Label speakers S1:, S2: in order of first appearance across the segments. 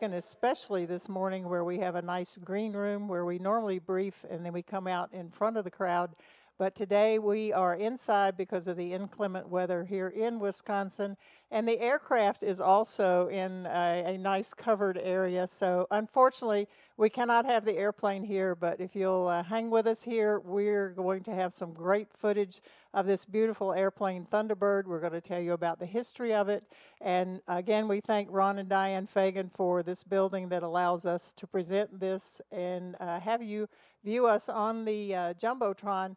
S1: and especially this morning where we have a nice green room where we normally brief and then we come out in front of the crowd. But today we are inside because of the inclement weather here in Wisconsin. And the aircraft is also in a nice covered area. So unfortunately, we cannot have the airplane here, but if you'll hang with us here, we're going to have some great footage of this beautiful airplane Thunderbird. We're going to tell you about the history of it. And again, we thank Ron and Diane Fagan for this building that allows us to present this and have you view us on the Jumbotron.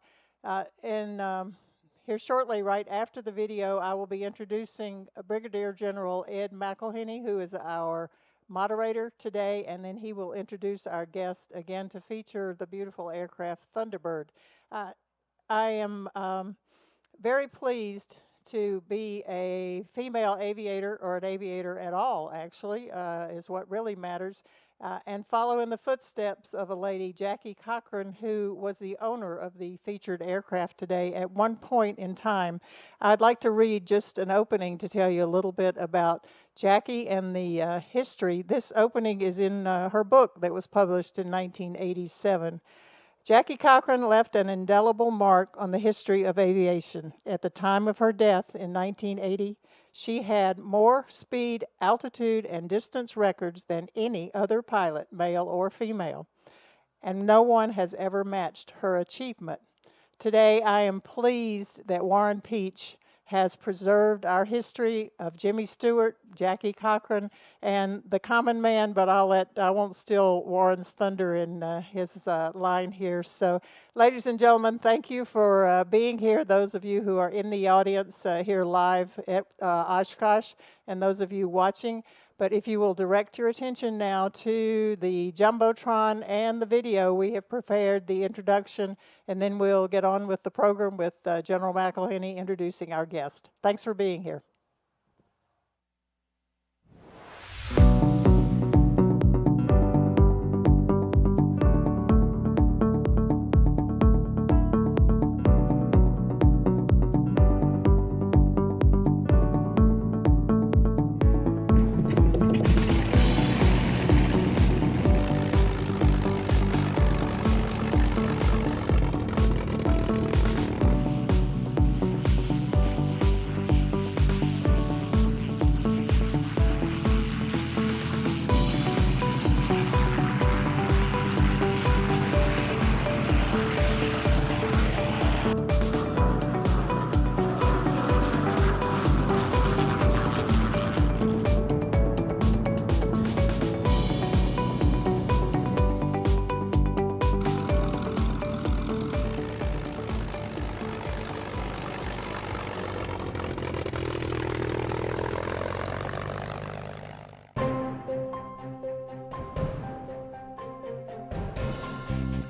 S1: Here shortly, right after the video, I will be introducing Brigadier General Ed McElhenney, who is our moderator today, and then he will introduce our guest again to feature the beautiful aircraft Thunderbird. I am very pleased to be a female aviator, or an aviator at all, actually, is what really matters. And follow in the footsteps of a lady, Jackie Cochran, who was the owner of the featured aircraft today at one point in time. I'd like to read just an opening to tell you a little bit about Jackie and the history. This opening is in her book that was published in 1987. Jackie Cochran left an indelible mark on the history of aviation. At the time of her death in 1980, she had more speed, altitude, and distance records than any other pilot, male or female, and no one has ever matched her achievement. Today, I am pleased that Warren Pietsch has preserved our history of Jimmy Stewart, Jackie Cochran, and the common man, but I won't steal Warren's thunder in his line here. So, ladies and gentlemen, thank you for being here. Those of you who are in the audience here live at Oshkosh, and those of you watching. But if you will direct your attention now to the Jumbotron and the video, we have prepared the introduction, and then we'll get on with the program with General McElhenney introducing our guest. Thanks for being here.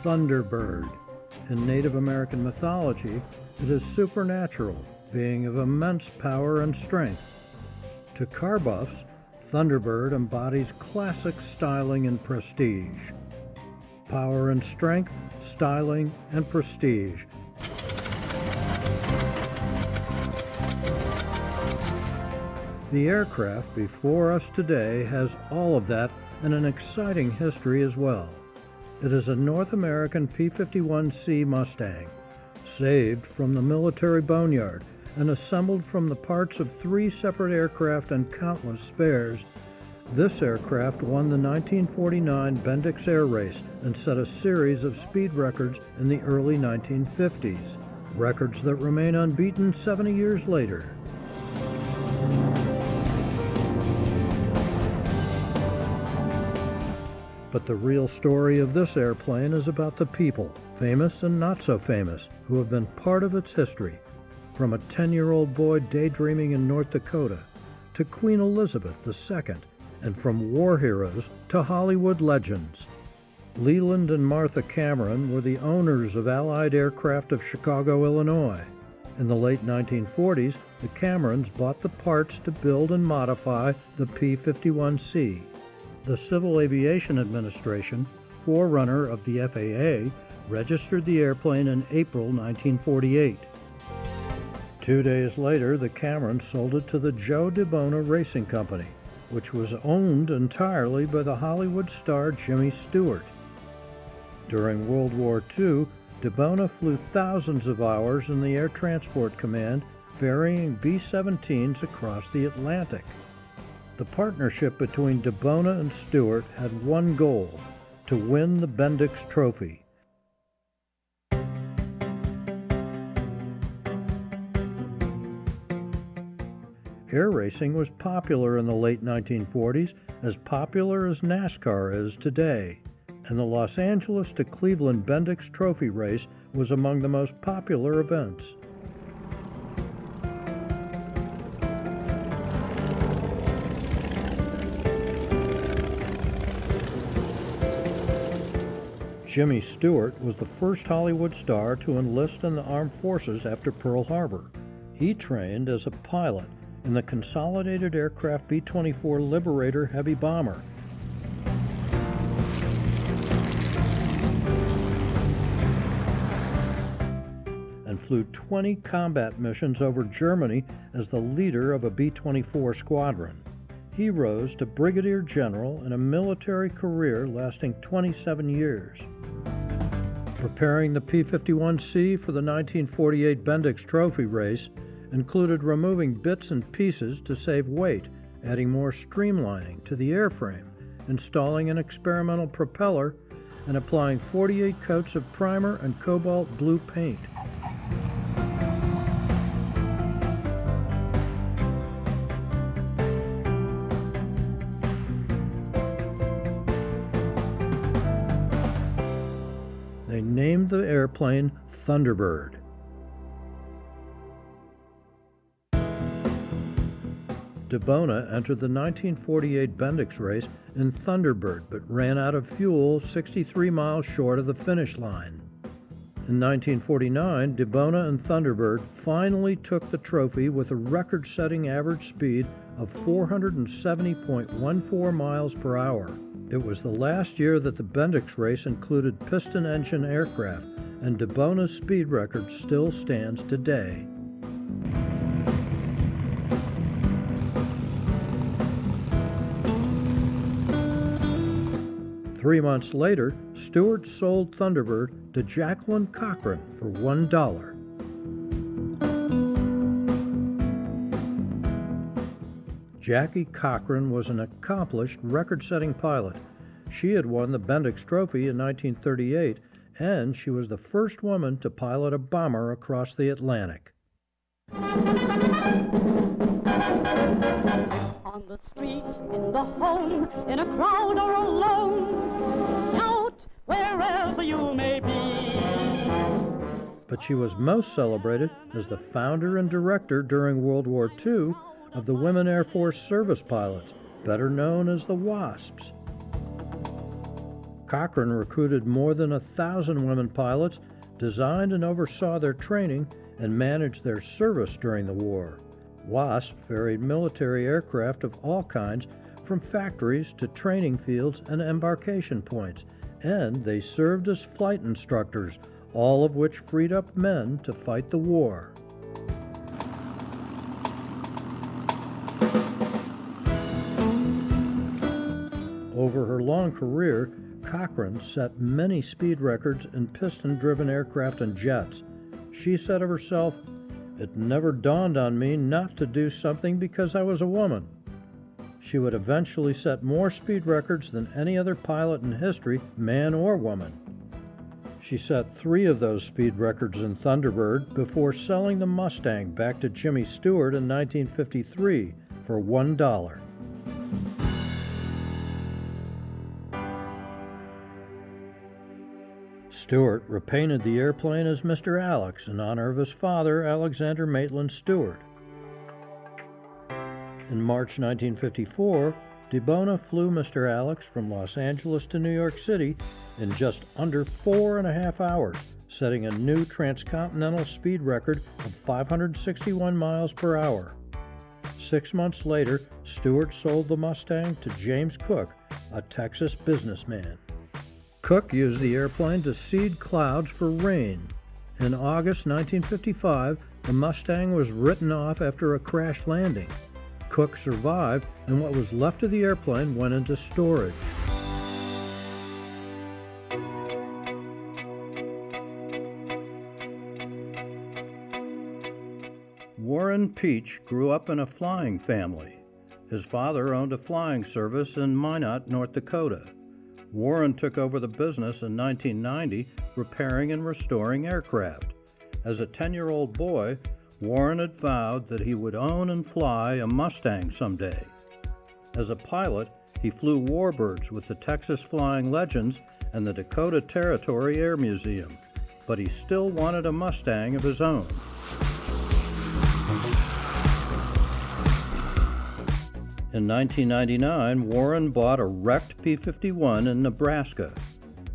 S2: Thunderbird. In Native American mythology, it is supernatural, being of immense power and strength. To car buffs, Thunderbird embodies classic styling and prestige. Power and strength, styling, and prestige. The aircraft before us today has all of that and an exciting history as well. It is a North American P-51C Mustang, saved from the military boneyard and assembled from the parts of 3 separate aircraft and countless spares. This aircraft won the 1949 Bendix Air Race and set a series of speed records in the early 1950s, records that remain unbeaten 70 years later. But the real story of this airplane is about the people, famous and not so famous, who have been part of its history, from a 10-year-old boy daydreaming in North Dakota to Queen Elizabeth II, and from war heroes to Hollywood legends. Leland and Martha Cameron were the owners of Allied Aircraft of Chicago, Illinois. In the late 1940s, the Camerons bought the parts to build and modify the P-51C. The Civil Aviation Administration, forerunner of the FAA, registered the airplane in April 1948. 2 days later, the Camerons sold it to the Joe DeBona Racing Company, which was owned entirely by the Hollywood star Jimmy Stewart. During World War II, DeBona flew thousands of hours in the Air Transport Command, ferrying B-17s across the Atlantic. The partnership between DeBona and Stewart had one goal: to win the Bendix Trophy. Air racing was popular in the late 1940s, as popular as NASCAR is today, and the Los Angeles to Cleveland Bendix Trophy race was among the most popular events. Jimmy Stewart was the first Hollywood star to enlist in the armed forces after Pearl Harbor. He trained as a pilot in the Consolidated Aircraft B-24 Liberator heavy bomber. And flew 20 combat missions over Germany as the leader of a B-24 squadron. He rose to Brigadier General in a military career lasting 27 years. Preparing the P-51C for the 1948 Bendix Trophy race included removing bits and pieces to save weight, adding more streamlining to the airframe, installing an experimental propeller, and applying 48 coats of primer and cobalt blue paint. They named the airplane Thunderbird. DeBona entered the 1948 Bendix race in Thunderbird, but ran out of fuel 63 miles short of the finish line. In 1949, DeBona and Thunderbird finally took the trophy with a record-setting average speed of 470.14 miles per hour. It was the last year that the Bendix race included piston engine aircraft, and DeBona's speed record still stands today. Three months later, Stewart sold Thunderbird to Jacqueline Cochran for $1. Jackie Cochran was an accomplished record-setting pilot. She had won the Bendix Trophy in 1938, and she was the first woman to pilot a bomber across the Atlantic.
S3: On the street, in the home, in a crowd or alone, shout wherever you may be.
S2: But she was most celebrated as the founder and director during World War II of the Women Air Force Service Pilots, better known as the WASPs. Cochran recruited more than 1,000 women pilots, designed and oversaw their training, and managed their service during the war. WASP ferried military aircraft of all kinds from factories to training fields and embarkation points, and they served as flight instructors, all of which freed up men to fight the war. Over her long career, Cochran set many speed records in piston-driven aircraft and jets. She said of herself, "It never dawned on me not to do something because I was a woman." She would eventually set more speed records than any other pilot in history, man or woman. She set 3 of those speed records in Thunderbird before selling the Mustang back to Jimmy Stewart in 1953 for $1. Stewart repainted the airplane as Mr. Alex in honor of his father, Alexander Maitland Stewart. In March 1954, DeBona flew Mr. Alex from Los Angeles to New York City in just under 4.5 hours, setting a new transcontinental speed record of 561 miles per hour. 6 months later, Stewart sold the Mustang to James Cook, a Texas businessman. Cook used the airplane to seed clouds for rain. In August 1955, the Mustang was written off after a crash landing. Cook survived, and what was left of the airplane went into storage. Warren Pietsch grew up in a flying family. His father owned a flying service in Minot, North Dakota. Warren took over the business in 1990, repairing and restoring aircraft. As a 10-year-old boy, Warren had vowed that he would own and fly a Mustang someday. As a pilot, he flew Warbirds with the Texas Flying Legends and the Dakota Territory Air Museum, but he still wanted a Mustang of his own. In 1999, Warren bought a wrecked P-51 in Nebraska.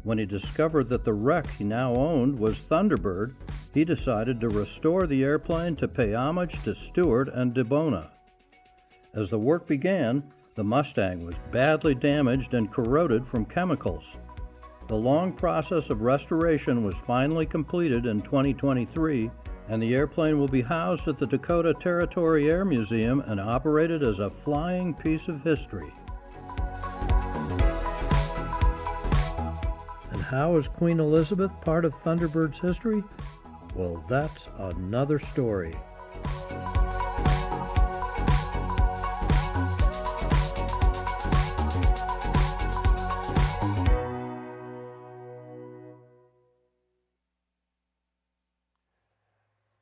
S2: When he discovered that the wreck he now owned was Thunderbird, he decided to restore the airplane to pay homage to Stewart and DeBona. As the work began, the Mustang was badly damaged and corroded from chemicals. The long process of restoration was finally completed in 2023, and the airplane will be housed at the Dakota Territory Air Museum and operated as a flying piece of history. And how is Queen Elizabeth part of Thunderbird's history? Well, that's another story.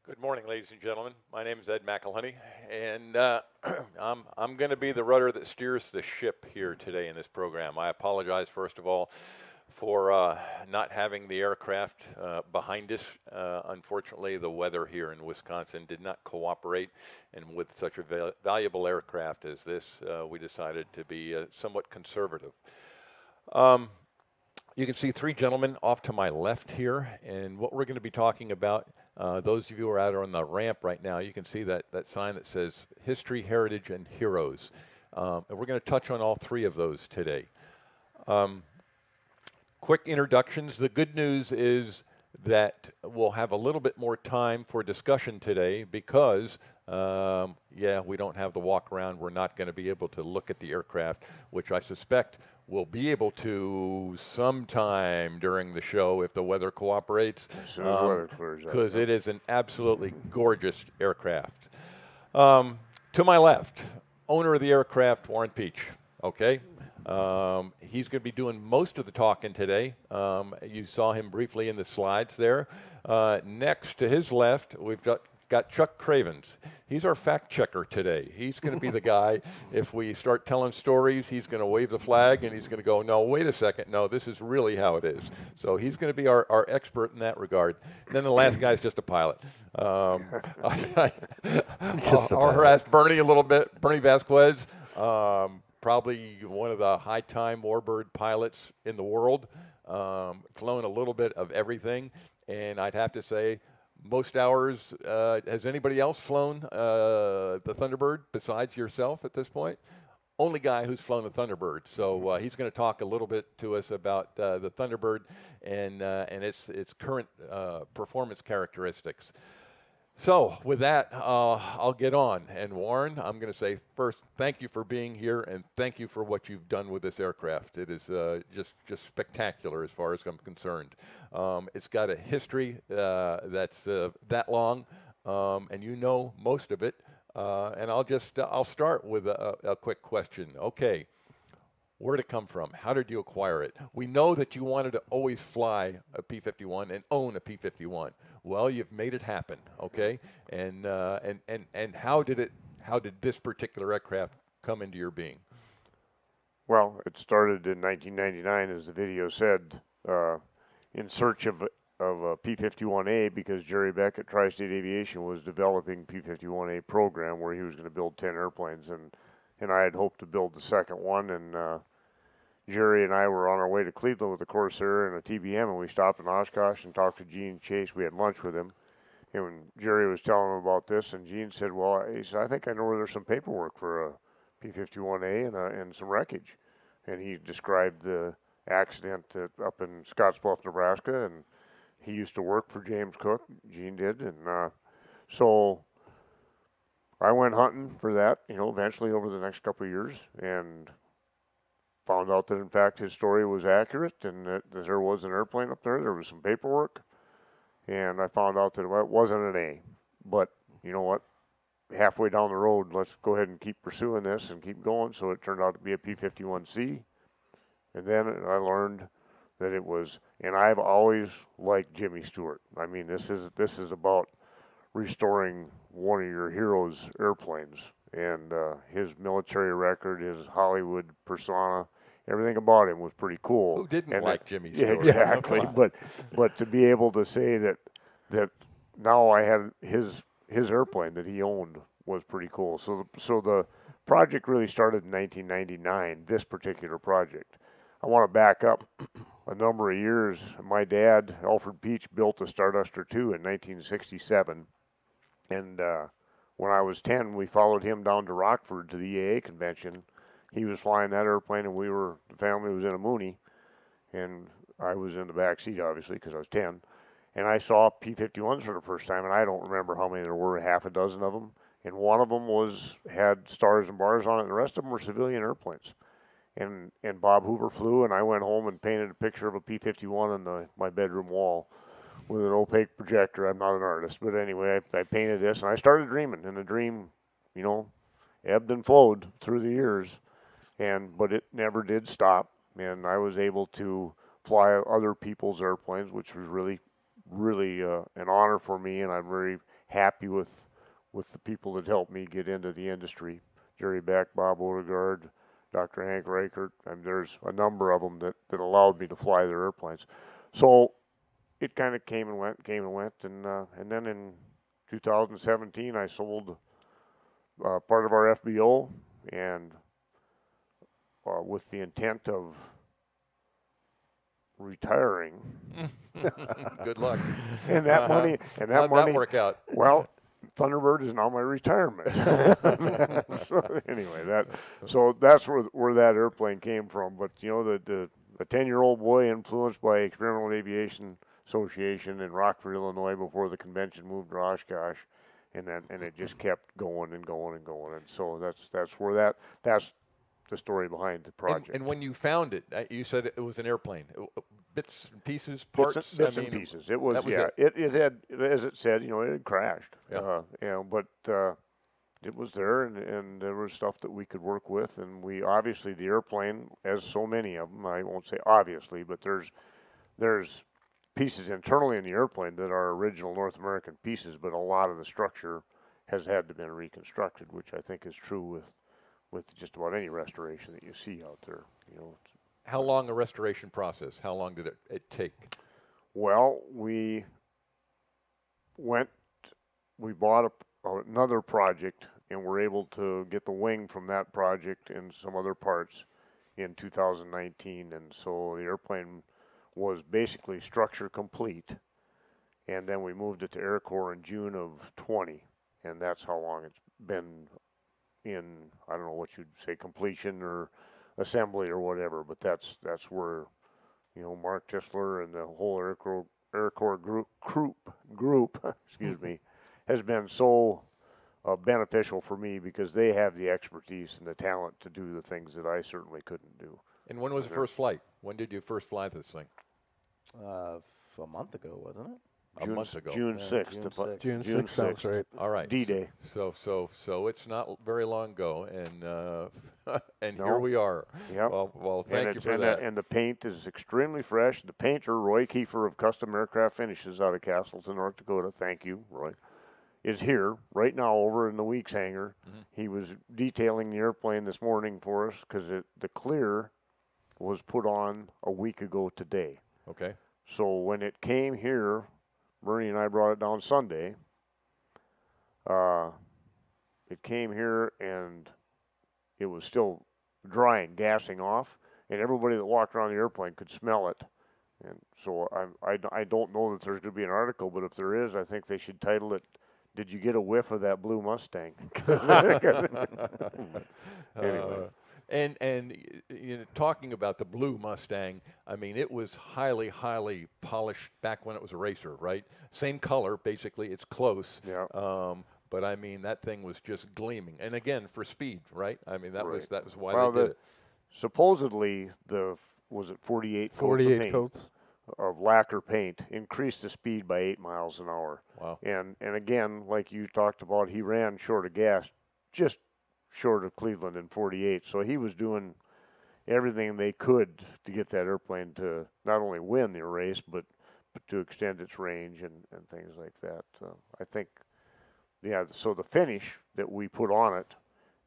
S4: Good morning, ladies and gentlemen. My name is Ed McElhenney, and I'm going to be the rudder that steers the ship here today in this program. I apologize, first of all, for not having the aircraft behind us. Unfortunately, the weather here in Wisconsin did not cooperate, and with such a valuable aircraft as this, we decided to be somewhat conservative. You can see three gentlemen off to my left here, and what we're going to be talking about, those of you who are out on the ramp right now, you can see that sign that says History, Heritage, and Heroes. And we're going to touch on all three of those today. Quick introductions. The good news is that we'll have a little bit more time for discussion today because, we don't have the walk around. We're not going to be able to look at the aircraft, which I suspect we'll be able to sometime during the show if the weather cooperates, because it is an absolutely gorgeous aircraft. To my left, owner of the aircraft, Warren Pietsch. Okay. He's going to be doing most of the talking today. You saw him briefly in the slides there. Next to his left, we've got Chuck Cravens. He's our fact checker today. He's going to be the guy, if we start telling stories, he's going to wave the flag and he's going to go, no, wait a second, no, this is really how it is. So he's going to be our expert in that regard. And then the last guy's just a pilot. I'll harass Bernie a little bit. Bernie Vasquez, probably one of the high-time Warbird pilots in the world, flown a little bit of everything, and I'd have to say, most hours, has anybody else flown the Thunderbird besides yourself at this point? Only guy who's flown the Thunderbird. So he's going to talk a little bit to us about the Thunderbird and its current performance characteristics. So with that, I'll get on. And Warren, I'm going to say first, thank you for being here, and thank you for what you've done with this aircraft. It is just spectacular as far as I'm concerned. It's got a history that's that long, and you know most of it. And I'll start with a quick question. Okay. Where'd it come from? How did you acquire it? We know that you wanted to always fly a P-51 and own a P-51. Well, you've made it happen, okay? And how did this particular aircraft come into your being?
S5: Well, it started in 1999, as the video said, in search of a P-51A, because Jerry Beck at Tri-State Aviation was developing P-51A program where he was going to build 10 airplanes, and I had hoped to build the second one, and Jerry and I were on our way to Cleveland with a Corsair and a TBM, and we stopped in Oshkosh and talked to Gene Chase. We had lunch with him, and when Jerry was telling him about this, and Gene said, well, he said, I think I know where there's some paperwork for a P-51A and some wreckage. And he described the accident up in Scottsbluff, Nebraska, and he used to work for James Cook, Gene did, and so I went hunting for that, eventually over the next couple of years, and found out that in fact his story was accurate and that there was an airplane up there. There was some paperwork, and I found out that it wasn't an A. But you know what? Halfway down the road, let's go ahead and keep pursuing this and keep going. So it turned out to be a P-51C, and then I learned that it was. And I've always liked Jimmy Stewart. I mean, this is about restoring one of your heroes' airplanes, and his military record, his Hollywood persona, everything about him was pretty cool.
S4: Who didn't
S5: and
S4: like Jimmy Stewart?
S5: Yeah, exactly. but to be able to say that now I had his airplane that he owned was pretty cool. So the project really started in 1999. This particular project. I want to back up a number of years. My dad, Alfred Pietsch, built the Starduster II in 1967. And when I was 10, we followed him down to Rockford to the EAA convention. He was flying that airplane, and the family was in a Mooney, and I was in the back seat, obviously, because I was 10. And I saw P-51s for the first time, and I don't remember how many there were, half a dozen of them. And one of them had stars and bars on it, and the rest of them were civilian airplanes. And Bob Hoover flew, and I went home and painted a picture of a P-51 on my bedroom wall with an opaque projector. I'm not an artist, but anyway, I painted this, and I started dreaming, and the dream, ebbed and flowed through the years, but it never did stop, and I was able to fly other people's airplanes, which was really, really an honor for me, and I'm very happy with the people that helped me get into the industry. Jerry Beck, Bob Odegaard, Dr. Hank Reichert, and there's a number of them that allowed me to fly their airplanes. So it kind of came and went, and then in 2017 I sold part of our FBO, and with the intent of retiring.
S4: Good luck.
S5: And that money,
S4: How'd that work out?
S5: Well, Thunderbird is now my retirement. So anyway, that's where that airplane came from. But the 10-year-old boy influenced by Experimental Aviation Association in Rockford, Illinois, before the convention moved to Oshkosh, and it just kept going and going and going. And so that's the story behind the project.
S4: And when you found it, you said it was an airplane. Bits and pieces, parts.
S5: Bits and pieces. It was, It had, as it said, it had crashed.
S4: Yeah.
S5: But it was there, and there was stuff that we could work with, and we obviously the airplane, as so many of them, I won't say obviously, but there's pieces internally in the airplane that are original North American pieces, but a lot of the structure has had to be reconstructed, which I think is true with just about any restoration that you see out there.
S4: How long a restoration process? How long did it take?
S5: Well, we bought another project, and were able to get the wing from that project and some other parts in 2019, and so the airplane was basically structure complete, and then we moved it to AirCorp in June of 20, and that's how long it's been in, I don't know what you'd say, completion or assembly or whatever, but that's where, Mark Tisler and the whole AirCorp group excuse me, has been so beneficial for me, because they have the expertise and the talent to do the things that I certainly couldn't do.
S4: And when was the first flight? When did you first fly this thing?
S6: A month ago, wasn't it?
S4: A month ago.
S5: June 6th.
S2: June 6th sounds right.
S4: All right.
S5: D-Day.
S4: So it's not very long ago, and
S5: No.
S4: here we are.
S5: Yep.
S4: Well, thank you for that.
S5: And the paint is extremely fresh. The painter, Roy Kiefer of Custom Aircraft Finishes out of Castleton, North Dakota, thank you, Roy, is here right now over in the Weeks hangar.
S4: Mm-hmm.
S5: He was detailing the airplane this morning for us, because the clear was put on a week ago today.
S4: Okay.
S5: So when it came here, Bernie and I brought it down Sunday. It came here, and it was still drying, gassing off, and everybody that walked around the airplane could smell it. And so I don't know that there's going to be an article, but if there is, I think they should title it, "Did you get a whiff of that blue Mustang?" Anyway.
S4: And talking about the blue Mustang, I mean, it was highly, highly polished back when it was a racer, right? Same color, basically. It's close.
S5: Yeah.
S4: but I mean that thing was just gleaming. And again, for speed, right? I mean that was why
S5: Well,
S4: they did it.
S5: supposedly was it 48 coats of
S7: 48
S5: paint
S7: coats.
S5: of lacquer paint increased the speed by 8 miles an hour.
S4: Wow.
S5: And again, like you talked about, he ran short of gas, just short of Cleveland in 48. So he was doing everything they could to get that airplane to not only win the race, but to extend its range and things like that. I think, yeah, so the finish that we put on it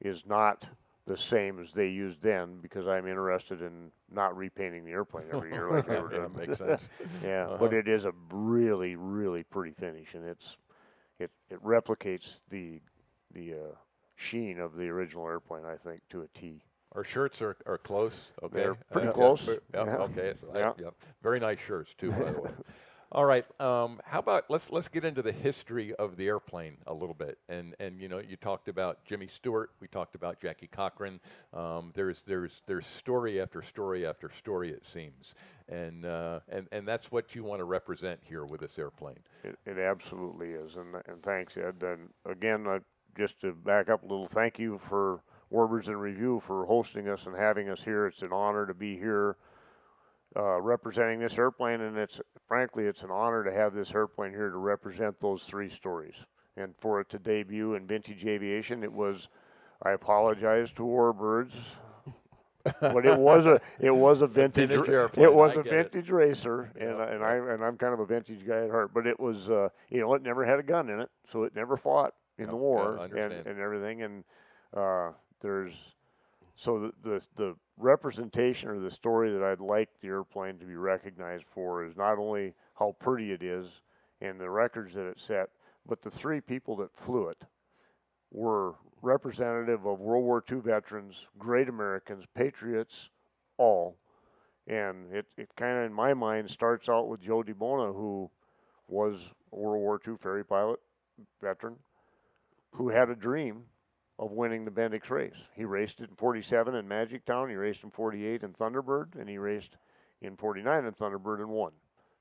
S5: is not the same as they used then, because I'm interested in not repainting the airplane every year like they were doing.
S4: Makes sense.
S5: Yeah, but it is a really, really pretty finish, and it replicates the sheen of the original airplane, I think, to a T.
S4: Our shirts are close. Okay,
S5: They're pretty
S4: yeah,
S5: close.
S4: Yeah,
S5: Yeah.
S4: okay. So
S5: Yeah.
S4: Very nice shirts too, by the way. All right. How about let's get into the history of the airplane a little bit. And you know, you talked about Jimmy Stewart. We talked about Jackie Cochran. There's story after story after story, it seems. And that's what you want to represent here with this airplane.
S5: It absolutely is, and thanks, Ed. And again, just to back up a little, thank you for Warbirds in Review for hosting us and having us here. It's an honor to be here representing this airplane, and frankly, it's an honor to have this airplane here to represent those three stories. And for it to debut in Vintage Aviation, I apologize to Warbirds, but it was a vintage
S4: airplane.
S5: it was
S4: I
S5: a
S4: get it.
S5: vintage racer, and I'm kind of a vintage guy at heart. But it was it never had a gun in it, so it never fought in the war
S4: I understand.
S5: and everything. And the representation or the story that I'd like the airplane to be recognized for is not only how pretty it is and the records that it set, but the three people that flew it were representative of World War II veterans, great Americans, patriots, all. And it kind of, in my mind, starts out with Joe DeBona, who was a World War II ferry pilot, veteran, who had a dream of winning the Bendix race. He raced it in 47 in Magic Town, he raced in 48 in Thunderbird, and he raced in 49 in Thunderbird and won,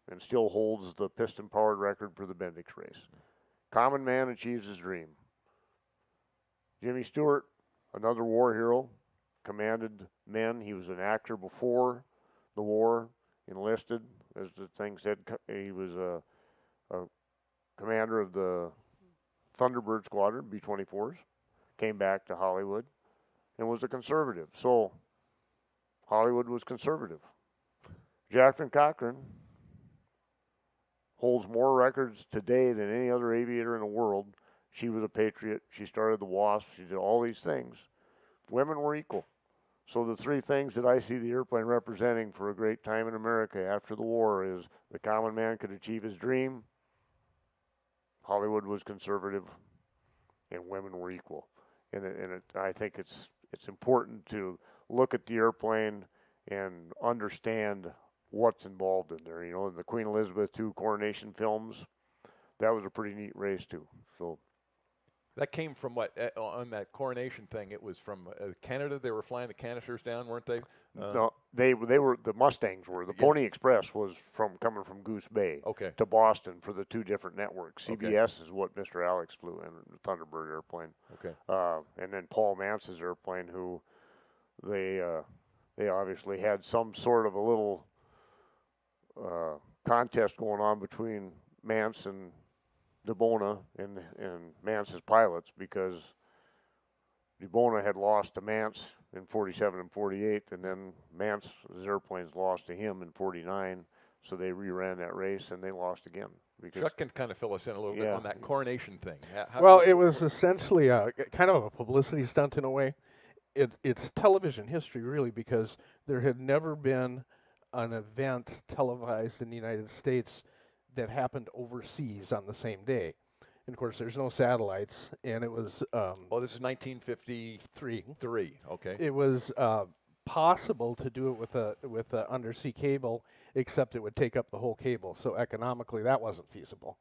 S5: and still holds the piston-powered record for the Bendix race. Common man achieves his dream. Jimmy Stewart, another war hero, commanded men. He was an actor before the war, enlisted, as the thing said. He was a commander of the Thunderbird squadron, B-24s. Came back to Hollywood and was a conservative. So Hollywood was conservative. Jacqueline Cochran holds more records today than any other aviator in the world. She was a patriot. She started the WASP. She did all these things. Women were equal. So the three things that I see the airplane representing for a great time in America after the war is the common man could achieve his dream, Hollywood was conservative, and women were equal. I think it's important to look at the airplane and understand what's involved in there. You know, in the Queen Elizabeth II coronation films, that was a pretty neat race too. So
S4: that came from what on that coronation thing? It was from Canada. They were flying the canisters down, weren't they?
S5: No, they were the Mustangs were. The Pony Express was coming from Goose Bay to Boston for the two different networks. CBS is what Mr. Alex flew in, the Thunderbird airplane.
S4: Okay.
S5: And then Paul Mance's airplane, who they obviously had some sort of a little contest going on between Mance and DeBona and Mance's pilots, because DeBona had lost to Mance in 47 and 48, and then Mance's airplanes lost to him in 49, so they reran that race and they lost again.
S4: Chuck can kind of fill us in a little bit on that coronation thing.
S7: Well, it was essentially kind of a publicity stunt in a way. It's television history, really, because there had never been an event televised in the United States that happened overseas on the same day. And of course, there's no satellites, and it was.
S4: Well, this is 1953. Okay.
S7: It was possible to do it with a undersea cable, except it would take up the whole cable. So economically, that wasn't feasible.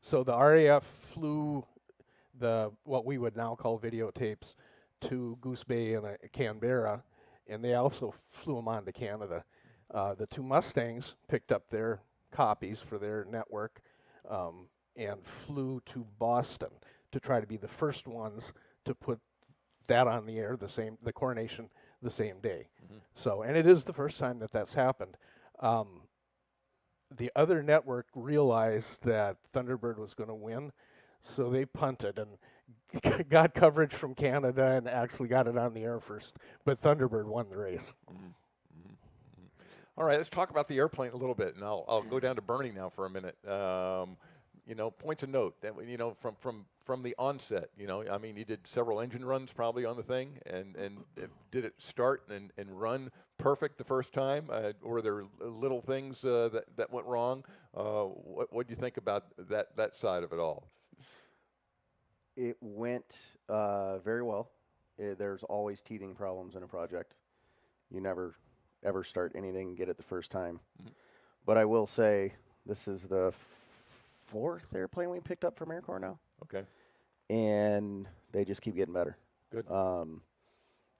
S7: So the RAF flew what we would now call videotapes to Goose Bay and Canberra, and they also flew them on to Canada. The two Mustangs picked up their copies for their network and flew to Boston to try to be the first ones to put that on the air, the coronation, the same day. So, and it is the first time that that's happened. The other network realized that Thunderbird was going to win, so they punted and got coverage from Canada and actually got it on the air first. But Thunderbird won the race.
S4: All right, let's talk about the airplane a little bit, and I'll go down to Bernie now for a minute. You know, points of note that you know from the onset. You know, I mean, you did several engine runs probably on the thing, and did it start and run perfect the first time? Were there little things that went wrong? What do you think about that side of it all?
S6: It went very well. There's always teething problems in a project. You never ever start anything and get it the first time. But I will say this is the fourth airplane we picked up from AirCorp now.
S4: Okay.
S6: And they just keep getting better.
S4: Good.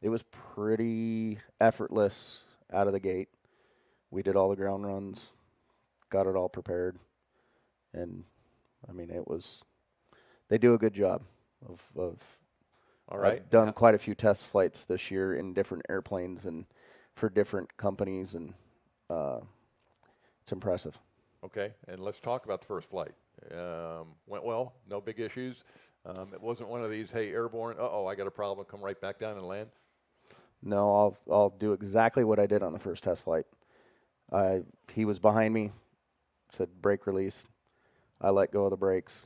S6: It was pretty effortless out of the gate. We did all the ground runs, got it all prepared, and I mean they do a good job of
S4: all right.
S6: I've done quite a few test flights this year in different airplanes and for different companies, and it's impressive.
S4: Okay, and let's talk about the first flight. Went well, no big issues. It wasn't one of these, hey, airborne, I got a problem, come right back down and land.
S6: No, I'll do exactly what I did on the first test flight. He was behind me, said brake release. I let go of the brakes,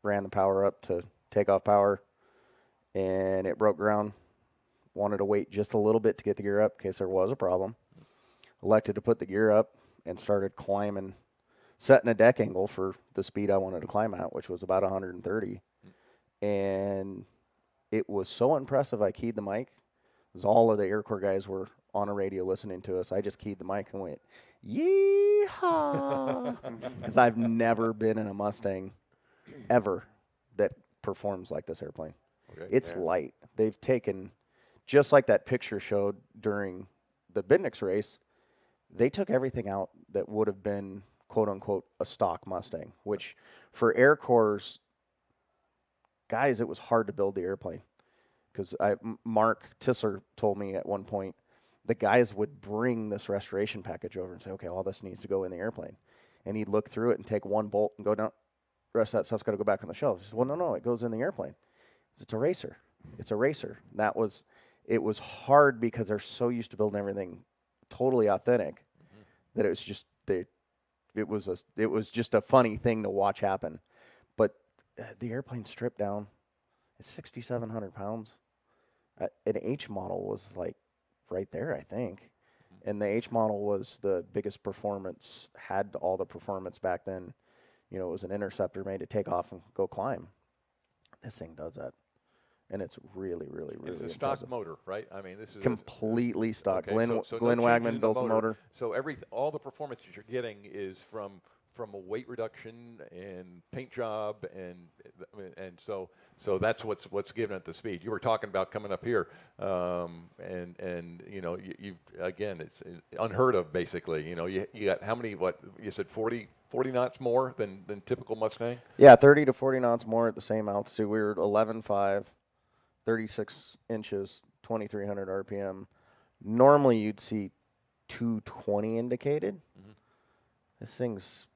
S6: ran the power up to takeoff power, and it broke ground. Wanted to wait just a little bit to get the gear up in case there was a problem. Elected to put the gear up and started climbing, setting a deck angle for the speed I wanted to climb at, which was about 130. And it was so impressive, I keyed the mic. Because all of the AirCorp guys were on a radio listening to us. I just keyed the mic and went, yeehaw! Because I've never been in a Mustang ever that performs like this airplane. Okay, it's light. They've taken, just like that picture showed during the Bendix race, they took everything out that would have been, quote unquote, a stock Mustang, which for AirCorps guys, it was hard to build the airplane. Because Mark Tissler told me at one point, the guys would bring this restoration package over and say, okay, all this needs to go in the airplane. And he'd look through it and take one bolt and go down, the rest of that stuff's got to go back on the shelf. He said, well, no, it goes in the airplane. It's a racer. It's a racer. It was hard because they're so used to building everything totally authentic that it was just it was just a funny thing to watch happen. But the airplane stripped down. It's 6,700 pounds. An H model was like right there, I think. And the H model was the biggest performance, had all the performance back then. You know, it was an interceptor made to take off and go climb. This thing does that. And it's really, really, really
S4: It's a
S6: impressive.
S4: stock motor, right? I mean, this is
S6: completely stock.
S4: Okay,
S6: Glenn
S4: no
S6: Wagman built the motor.
S4: So all the performance that you're getting is from a weight reduction and paint job, and so that's what's given it the speed. You were talking about coming up here, and you know, you again, it's unheard of basically. You know, you got how many? What you said, 40 knots more than typical Mustang?
S6: Yeah, 30 to 40 knots more at the same altitude. We were 11.5, 36 inches, 2,300 RPM. Normally, you'd see 220 indicated. This thing's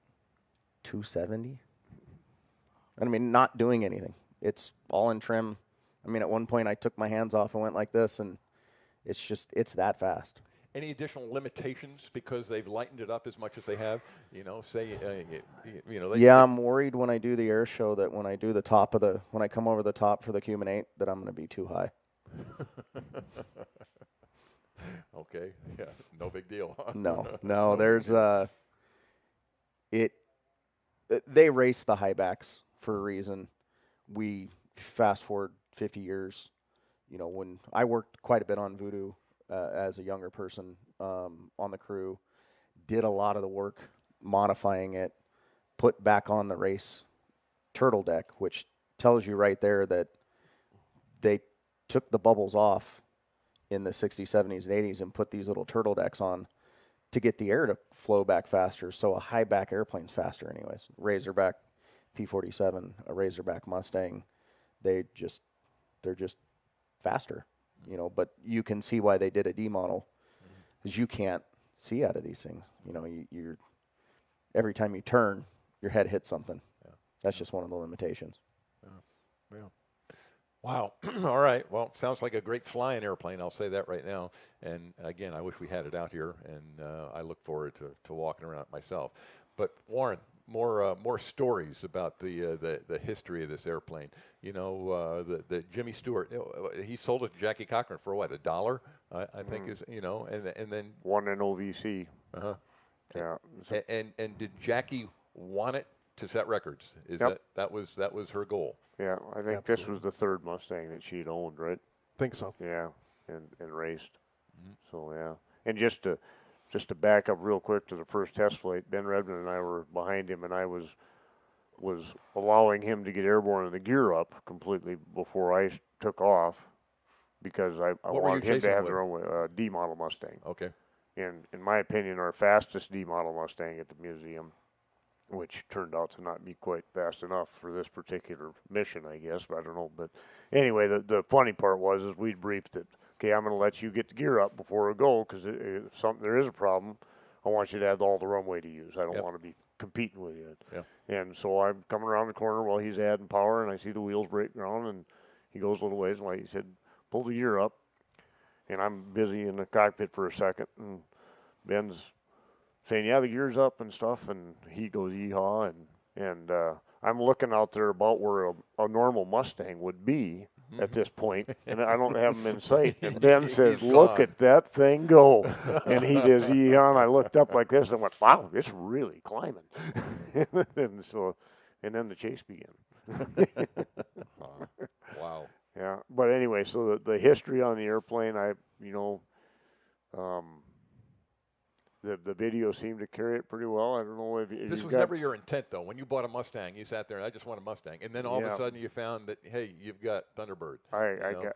S6: 270. I mean, not doing anything. It's all in trim. I mean, at one point I took my hands off and went like this, and it's that fast.
S4: Any additional limitations because they've lightened it up as much as they have? You know, I'm worried when I do the air show that when I do when I come over the top for the Cuban 8 that I'm going to be too high. Okay, yeah, no big deal.
S6: No, there's they race the high backs for a reason. We fast forward 50 years. You know, when I worked quite a bit on Voodoo as a younger person on the crew, did a lot of the work modifying it, put back on the race turtle deck, which tells you right there that they took the bubbles off in the 60s, 70s, and 80s and put these little turtle decks on to get the air to flow back faster. So a high back airplane's faster anyways. Razorback P-47, a Razorback Mustang, they're just faster, you know. But you can see why they did a D model, because you can't see out of these things. You know, you're every time you turn, your head hits something. Yeah. That's just one of the limitations.
S4: Yeah. Wow. All right. Well, sounds like a great flying airplane. I'll say that right now. And again, I wish we had it out here, and I look forward to walking around it myself. But Warren, more stories about the history of this airplane. You know, the Jimmy Stewart. He sold it to Jackie Cochran for what, $1? I think is, you know, and then
S5: won an OVC.
S4: Uh-huh.
S5: Yeah.
S4: And did Jackie want it to set records? That was her goal?
S5: Yeah, I think this was the third Mustang that she'd owned, right?
S7: Think so.
S5: Yeah, and raced. So yeah, and just to back up real quick to the first test flight, Ben Redmond and I were behind him, and I was allowing him to get airborne and the gear up completely before I took off, because I wanted him to have their own D model Mustang.
S4: Okay.
S5: And in my opinion, our fastest D model Mustang at the museum, which turned out to not be quite fast enough for this particular mission, I guess. I don't know. But anyway, the funny part was is we'd briefed it. Okay, I'm going to let you get the gear up before we go, because if there is a problem, I want you to have all the runway to use. I don't want to be competing with you.
S4: Yeah.
S5: And so I'm coming around the corner while he's adding power, and I see the wheels break ground, and he goes a little ways, and he said, pull the gear up. And I'm busy in the cockpit for a second, and Ben's saying, yeah, the gear's up and stuff, and he goes, yeehaw, and I'm looking out there about where a normal Mustang would be at this point, and I don't have him in sight, and Ben says, look at that thing go, and he does, yeehaw, and I looked up like this, and went, wow, it's really climbing, and then the chase began.
S4: Wow.
S5: Yeah, but anyway, so the history on the airplane, the video seemed to carry it pretty well. I don't know if
S4: this was never your intent, though. When you bought a Mustang, you sat there and I just want a Mustang, and then all of a sudden you found that, hey, you've got Thunderbird.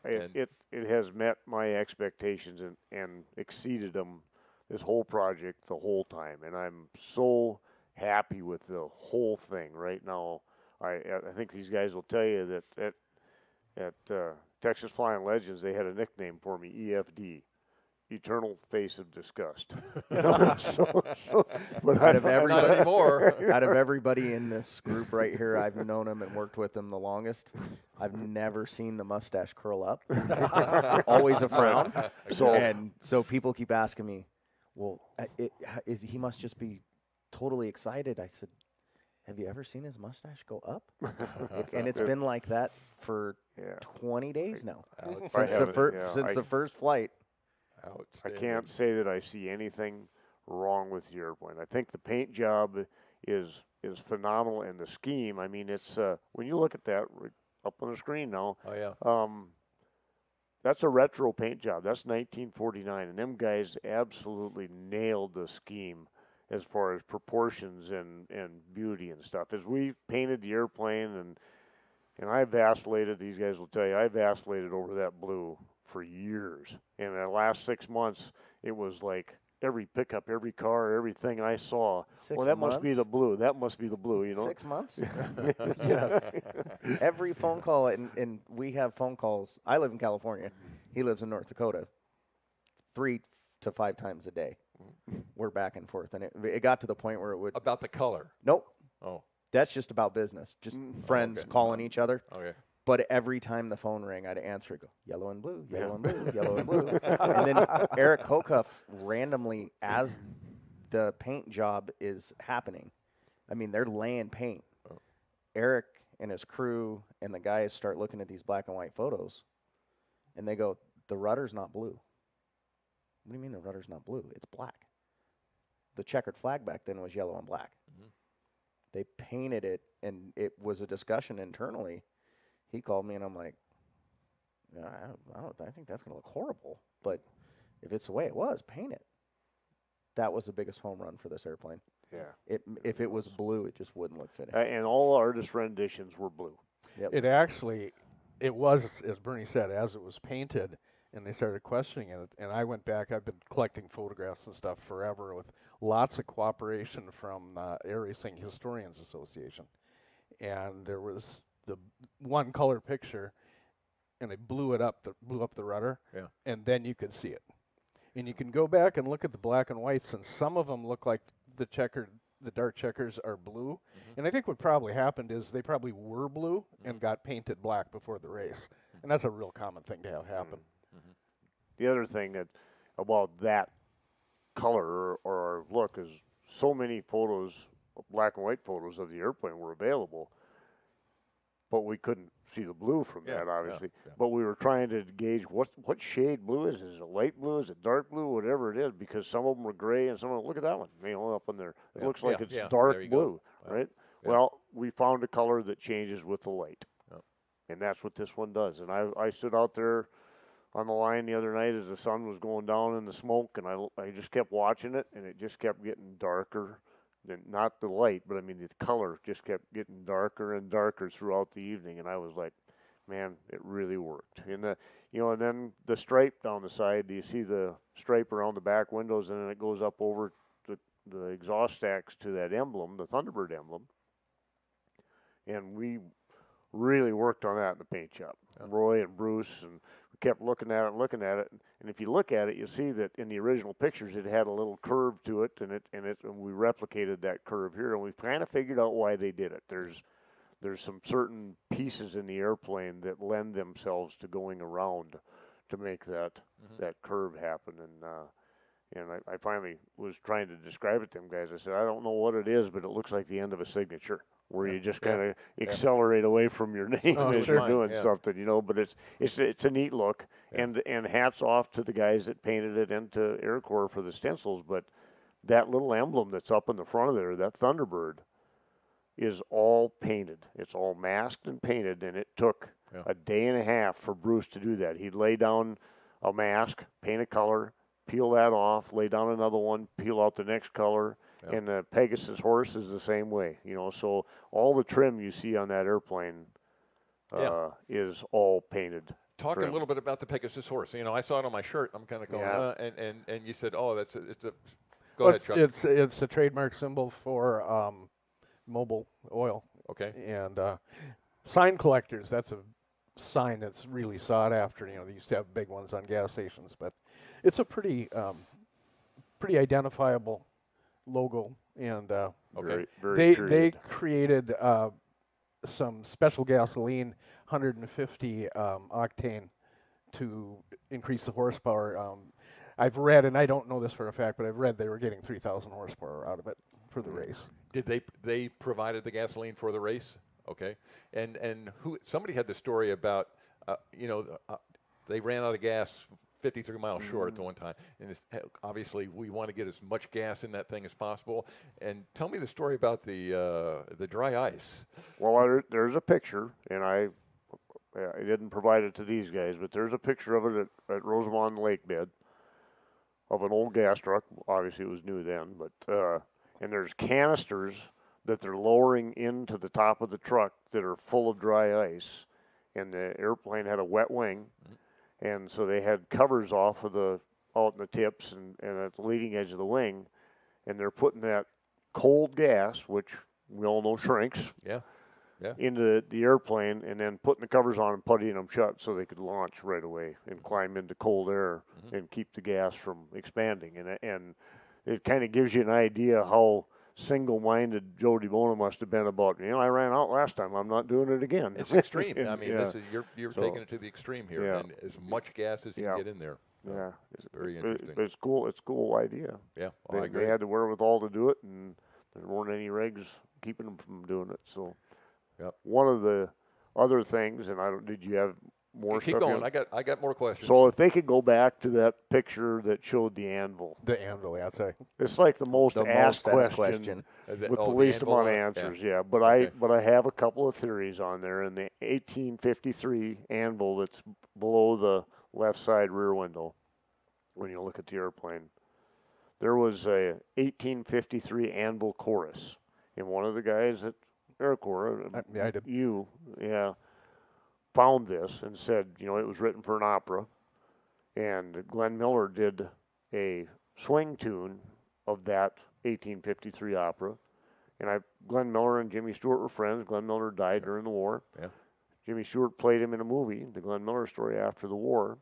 S5: It has met my expectations and exceeded them this whole project the whole time, and I'm so happy with the whole thing right now. I think these guys will tell you that at Texas Flying Legends, they had a nickname for me, EFD, Eternal Face of Disgust. But
S6: out of everybody,
S4: not anymore.
S6: Out of everybody in this group right here, I've known them and worked with them the longest. I've never seen the mustache curl up. It's always a frown. So people keep asking me, well, he must just be totally excited. I said, have you ever seen his mustache go up? And it's been like that for 20 days now. Since the first flight.
S5: I can't say that I see anything wrong with the airplane. I think the paint job is phenomenal, and the scheme, I mean, it's when you look at that up on the screen now.
S4: Oh yeah.
S5: That's a retro paint job. That's 1949, and them guys absolutely nailed the scheme as far as proportions and beauty and stuff. As we painted the airplane, and I vacillated, these guys will tell you, I vacillated over that blue for years. And the last 6 months, it was like every pickup, every car, everything I saw.
S6: 6
S5: well, that
S6: months?
S5: must be the blue. That must be the blue, you know.
S6: 6 months? Yeah. Every phone call, and we have phone calls. I live in California. He lives in North Dakota. 3 to 5 times a day. We're back and forth. And it got to the point where it would...
S4: About the color?
S6: Nope.
S4: Oh.
S6: That's just about business. Just friends calling each other.
S4: Okay.
S6: But every time the phone rang, I'd answer it, go, yellow and blue, yellow and blue, yellow and blue. And then Eric Hocuff randomly, as the paint job is happening, I mean, they're laying paint. Oh. Eric and his crew and the guys start looking at these black and white photos, and they go, the rudder's not blue. What do you mean the rudder's not blue? It's black. The checkered flag back then was yellow and black. Mm-hmm. They painted it, and it was a discussion internally. He called me, and I'm like, I think that's going to look horrible. But if it's the way it was, paint it. That was the biggest home run for this airplane.
S5: Yeah.
S6: If it was blue, it just wouldn't look finished.
S5: And all artist renditions were blue.
S6: Yep.
S7: It was, as Bernie said, as it was painted, and they started questioning it. And I went back. I've been collecting photographs and stuff forever with lots of cooperation from Air Racing Historians Association. and there was the one color picture, and they blew up the rudder, and then you could see it. And you can go back and look at the black and whites, and some of them look like the dark checkers are blue. And I think what probably happened is they probably were blue and got painted black before the race. And that's a real common thing to have happen.
S5: The other thing about that color or look is so many photos, black and white photos of the airplane were available, but we couldn't see the blue from that, obviously. But we were trying to gauge what shade blue is. Is it light blue? Is it dark blue? Whatever it is, because some of them are gray and some of them, look at that one, up in there. It looks like it's dark blue, right? Well, we found a color that changes with the light, and that's what this one does. And I stood out there on the line the other night as the sun was going down in the smoke, and I just kept watching it, and it just kept getting darker. Not the light, but I mean the color just kept getting darker and darker throughout the evening, and I was like, man, it really worked. And and then the stripe down the side, you see the stripe around the back windows, and then it goes up over the exhaust stacks to that emblem, the Thunderbird emblem. And we really worked on that in the paint shop. Roy and Bruce, and we kept looking at it. And if you look at it, you see that in the original pictures, it had a little curve to it, and we replicated that curve here, and we kind of figured out why they did it. There's some certain pieces in the airplane that lend themselves to going around to make that curve happen. And I finally was trying to describe it to them guys. I said, I don't know what it is, but it looks like the end of a signature, where you just kind of accelerate away from your name as you're doing something, But it's a neat look, and hats off to the guys that painted it into AirCorp for the stencils. But that little emblem that's up in the front of there, that Thunderbird, is all painted. It's all masked and painted, and it took a day and a half for Bruce to do that. He'd lay down a mask, paint a color, peel that off, lay down another one, peel out the next color. And the Pegasus horse is the same way, So all the trim you see on that airplane is all painted.
S4: Talk a little bit about the Pegasus horse. I saw it on my shirt. I'm kind of going, and you said, oh, it's a. Go ahead, Chuck.
S7: It's a trademark symbol for Mobil Oil.
S4: Okay.
S7: And sign collectors. That's a sign that's really sought after. They used to have big ones on gas stations, but it's a pretty identifiable logo, and they created some special gasoline, 150 octane, to increase the horsepower. I've read, and I don't know this for a fact, but I've read they were getting 3,000 horsepower out of it for the race.
S4: Did they provided the gasoline for the race? Okay, and somebody had the story about they ran out of gas 53 miles short at the one time, and obviously we want to get as much gas in that thing as possible. And tell me the story about the dry ice.
S5: Well, there's a picture, and I didn't provide it to these guys, but there's a picture of it at Rosamond Lake bed of an old gas truck. Obviously, it was new then, but and there's canisters that they're lowering into the top of the truck that are full of dry ice, and the airplane had a wet wing. And so they had covers off of out in the tips and at the leading edge of the wing, and they're putting that cold gas, which we all know shrinks, into the airplane, and then putting the covers on and puttying them shut so they could launch right away and climb into cold air and keep the gas from expanding. And it kind of gives you an idea how single-minded Joe DeBona must have been about, I ran out last time, I'm not doing it again.
S4: It's extreme. I mean, this is you're taking it to the extreme here, and as much gas as you can get in there.
S5: Yeah,
S4: it's very interesting.
S5: It's cool. It's a cool idea.
S4: Yeah,
S5: I agree. They had the wherewithal to do it, and there weren't any regs keeping them from doing it. So, one of the other things, and did you have more
S4: Keep
S5: stuff?
S4: Going. I got more questions.
S5: So if they could go back to that picture that showed the anvil.
S7: The anvil, yeah, I'd say.
S5: It's like the most asked question with the least amount of answers, But I have a couple of theories on there. In the 1853 anvil that's below the left side rear window, when you look at the airplane, there was a 1853 anvil chorus. And one of the guys at AirCorp, found this and said, it was written for an opera, and Glenn Miller did a swing tune of that 1853 opera, Glenn Miller and Jimmy Stewart were friends. Glenn Miller died during the war.
S4: Yeah.
S5: Jimmy Stewart played him in a movie, the Glenn Miller story, after the war.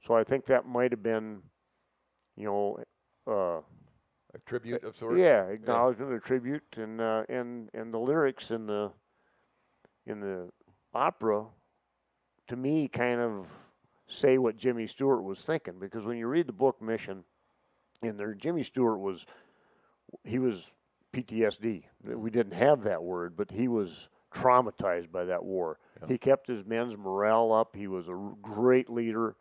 S5: So I think that might have been,
S4: a tribute of sorts.
S5: Yeah, acknowledgement, a tribute, and the lyrics in the opera, to me, kind of say what Jimmy Stewart was thinking, because when you read the book Mission, in there, Jimmy Stewart was PTSD. We didn't have that word, but he was traumatized by that war. Yeah. He kept his men's morale up. He was a great leader,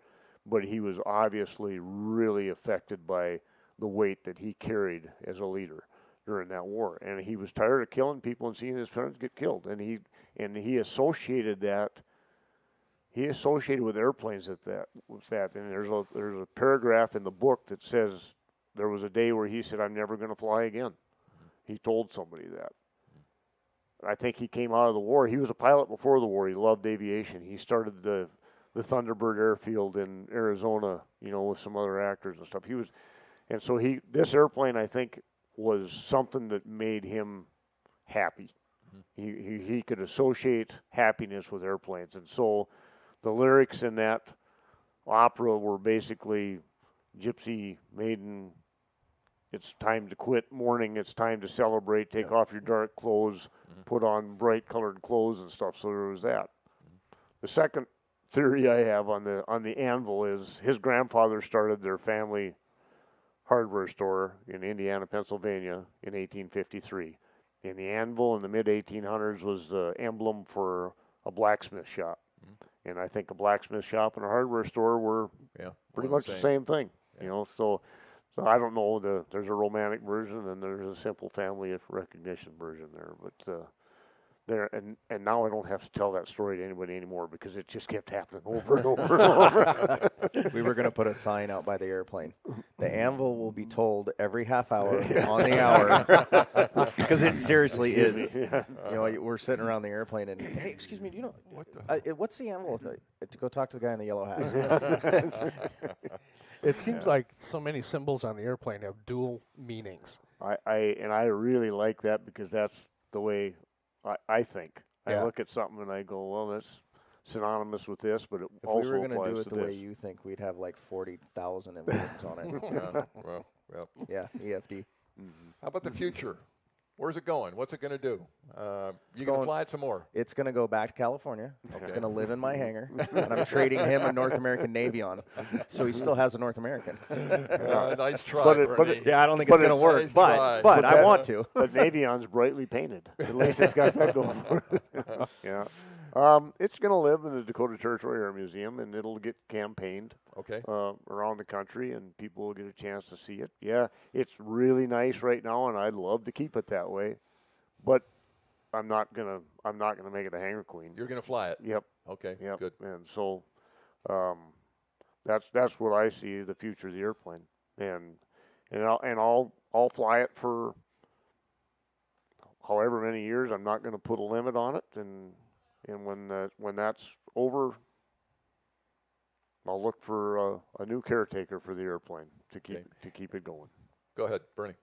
S5: but he was obviously really affected by the weight that he carried as a leader during that war. And he was tired of killing people and seeing his friends get killed. And he associated that. He associated with airplanes with that. And there's a paragraph in the book that says there was a day where he said, "I'm never going to fly again." He told somebody that. I think he came out of the war. He was a pilot before the war. He loved aviation. He started the Thunderbird airfield in Arizona, with some other actors and stuff. This airplane, I think, was something that made him happy. He could associate happiness with airplanes. And so the lyrics in that opera were basically Gypsy Maiden, it's time to quit mourning, it's time to celebrate, take off your dark clothes, put on bright colored clothes and stuff. So there was that. The second theory I have on the anvil is his grandfather started their family hardware store in Indiana, Pennsylvania in 1853. And the anvil in the mid-1800s was the emblem for a blacksmith shop. And I think a blacksmith shop and a hardware store were pretty much the same thing. So I don't know. There's a romantic version and there's a simple family recognition version there. But and now I don't have to tell that story to anybody anymore because it just kept happening over and over and over.
S6: We were going to put a sign out by the airplane. The anvil will be told every half hour on the hour because it seriously is. We're sitting around the airplane and, hey, excuse me, do you know what's the anvil? To go talk to the guy in the yellow hat.
S7: It seems like so many symbols on the airplane have dual meanings.
S5: I really like that because that's the way I think.
S7: Yeah.
S5: I look at something and I go, well, that's synonymous with this, but it
S6: if
S5: also
S6: we were
S5: applies
S6: do it
S5: to
S6: the
S5: this.
S6: way you think, we'd have like 40,000 emblems on it.
S4: Well.
S6: Yeah, EFD.
S4: How about the future? Where's it going? What's it going to do? You going to fly it some more?
S6: It's going to go back to California. It's going to live in my hangar, and I'm trading him a North American Navy on, so he still has a North American.
S4: Nice try,
S6: I don't think it's going to work,
S4: nice
S6: but I want to.
S5: But Navion's brightly painted. At least it's got that going for it. Yeah. It's going to live in the Dakota Territory Air Museum, and it'll get campaigned around the country, and people will get a chance to see it. Yeah, it's really nice right now, and I'd love to keep it that way, but I'm not gonna make it a hangar queen.
S4: You're gonna fly it.
S5: Yep.
S4: Okay.
S5: Yep.
S4: Good.
S5: And so, that's what I see the future of the airplane, and I'll fly it for however many years. I'm not going to put a limit on it, and when that's over, I'll look for a new caretaker for the airplane to keep it going.
S4: Go ahead, Bernie.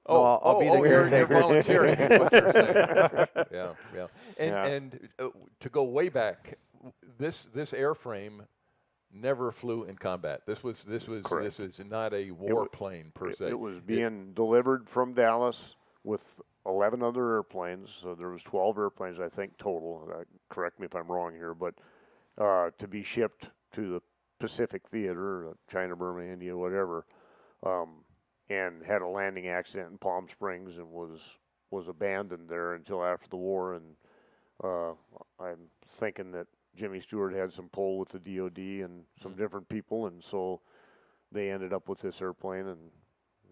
S6: I'll be the caretaker.
S4: You're volunteering. Is what you're saying. Yeah. And to go way back, this airframe never flew in combat. This was not a warplane per se.
S5: It was being delivered from Dallas with 11 other airplanes. So there was 12 airplanes, I think, total. Correct me if I'm wrong here, but to be shipped to the Pacific Theater, China, Burma, India, whatever, and had a landing accident in Palm Springs and was abandoned there until after the war. And I'm thinking that Jimmy Stewart had some pull with the DOD and some different people, and so they ended up with this airplane, and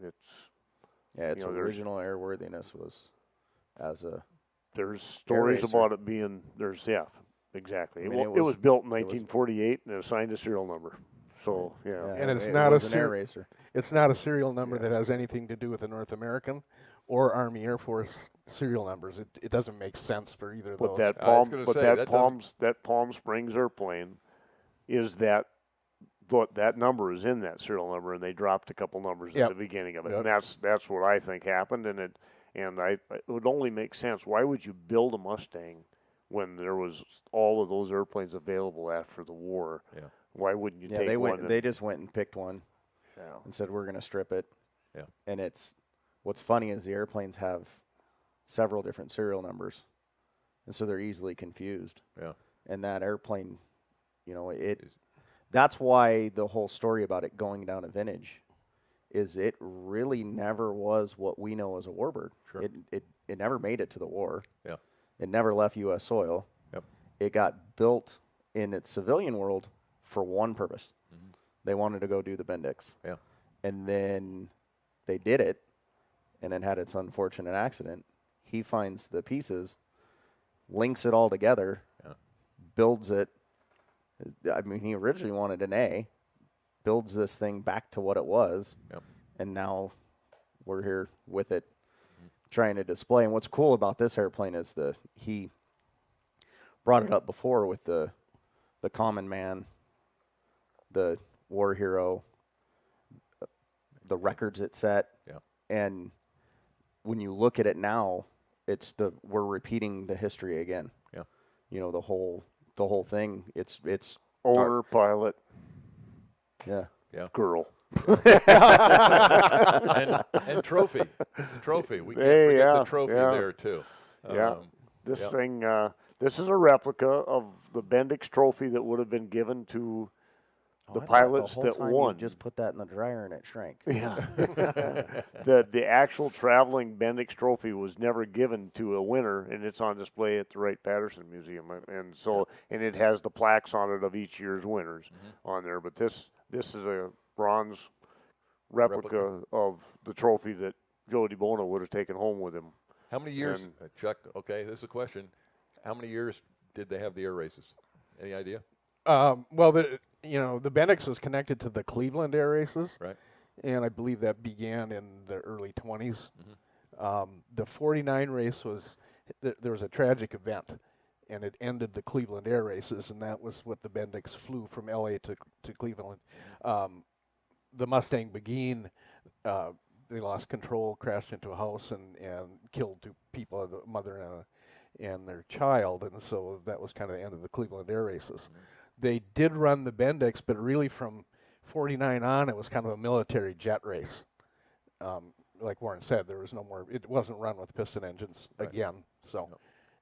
S6: its original airworthiness was as a.
S5: There's stories about it being exactly. It was built in 1948 and assigned a serial number. So
S7: and it's
S6: not
S7: an air
S6: racer.
S7: It's not a serial number that has anything to do with the North American or Army Air Force serial numbers. It doesn't make sense for either of those.
S5: That Palm Springs airplane is that number is in that serial number, and they dropped a couple numbers at the beginning of it, and that's what I think happened, and And it would only make sense. Why would you build a Mustang when there was all of those airplanes available after the war?
S4: Yeah.
S5: Why wouldn't you
S6: Yeah,
S5: take
S6: they
S5: one?
S6: they just went and picked one
S5: Yeah.
S6: and said we're going to strip it.
S4: Yeah.
S6: And what's funny is the airplanes have several different serial numbers, and so they're easily confused.
S4: Yeah.
S6: And that airplane, that's why the whole story about it going down to vintage is it really never was what we know as a Warbird.
S4: Sure.
S6: It never made it to the war.
S4: Yeah.
S6: It never left U.S. soil.
S4: Yep.
S6: It got built in its civilian world for one purpose.
S4: Mm-hmm.
S6: They wanted to go do the Bendix.
S4: Yeah.
S6: And then they did it, and then had its unfortunate accident. He finds the pieces, links it all together, builds it. I mean, he originally wanted an A, builds this thing back to what it was, and now we're here with it trying to display. And what's cool about this airplane is he brought it up before with the common man, the war hero, the records it set, and when you look at it now, we're repeating the history again.
S4: Yeah,
S6: the whole thing. It's
S5: Owner, pilot,
S6: yeah,
S5: girl.
S4: and trophy. We can't forget the trophy there too.
S5: This thing. This is a replica of the Bendix trophy that would have been given to the pilots
S6: the whole
S5: that
S6: time
S5: won.
S6: You just put that in the dryer and it shrank.
S5: Yeah. The actual traveling Bendix trophy was never given to a winner, and it's on display at the Wright-Patterson Museum, and and it has the plaques on it of each year's winners on there. But this is a bronze replica of the trophy that Joe DeBona would have taken home with him.
S4: How many years, Chuck? Okay, this is a question. How many years did they have the air races? Any idea?
S7: Well, the Bendix was connected to the Cleveland Air Races,
S4: right?
S7: And I believe that began in the early 20s. The 49 race there was a tragic event, and it ended the Cleveland Air Races, and that was what the Bendix flew from L.A. to Cleveland. The Mustang Beguine, they lost control, crashed into a house, and killed two people, a mother and their child, and so that was kind of the end of the Cleveland Air Races. They did run the Bendix, but really from 49 on, it was kind of a military jet race. Like Warren said, there was no more. It wasn't run with piston engines again. So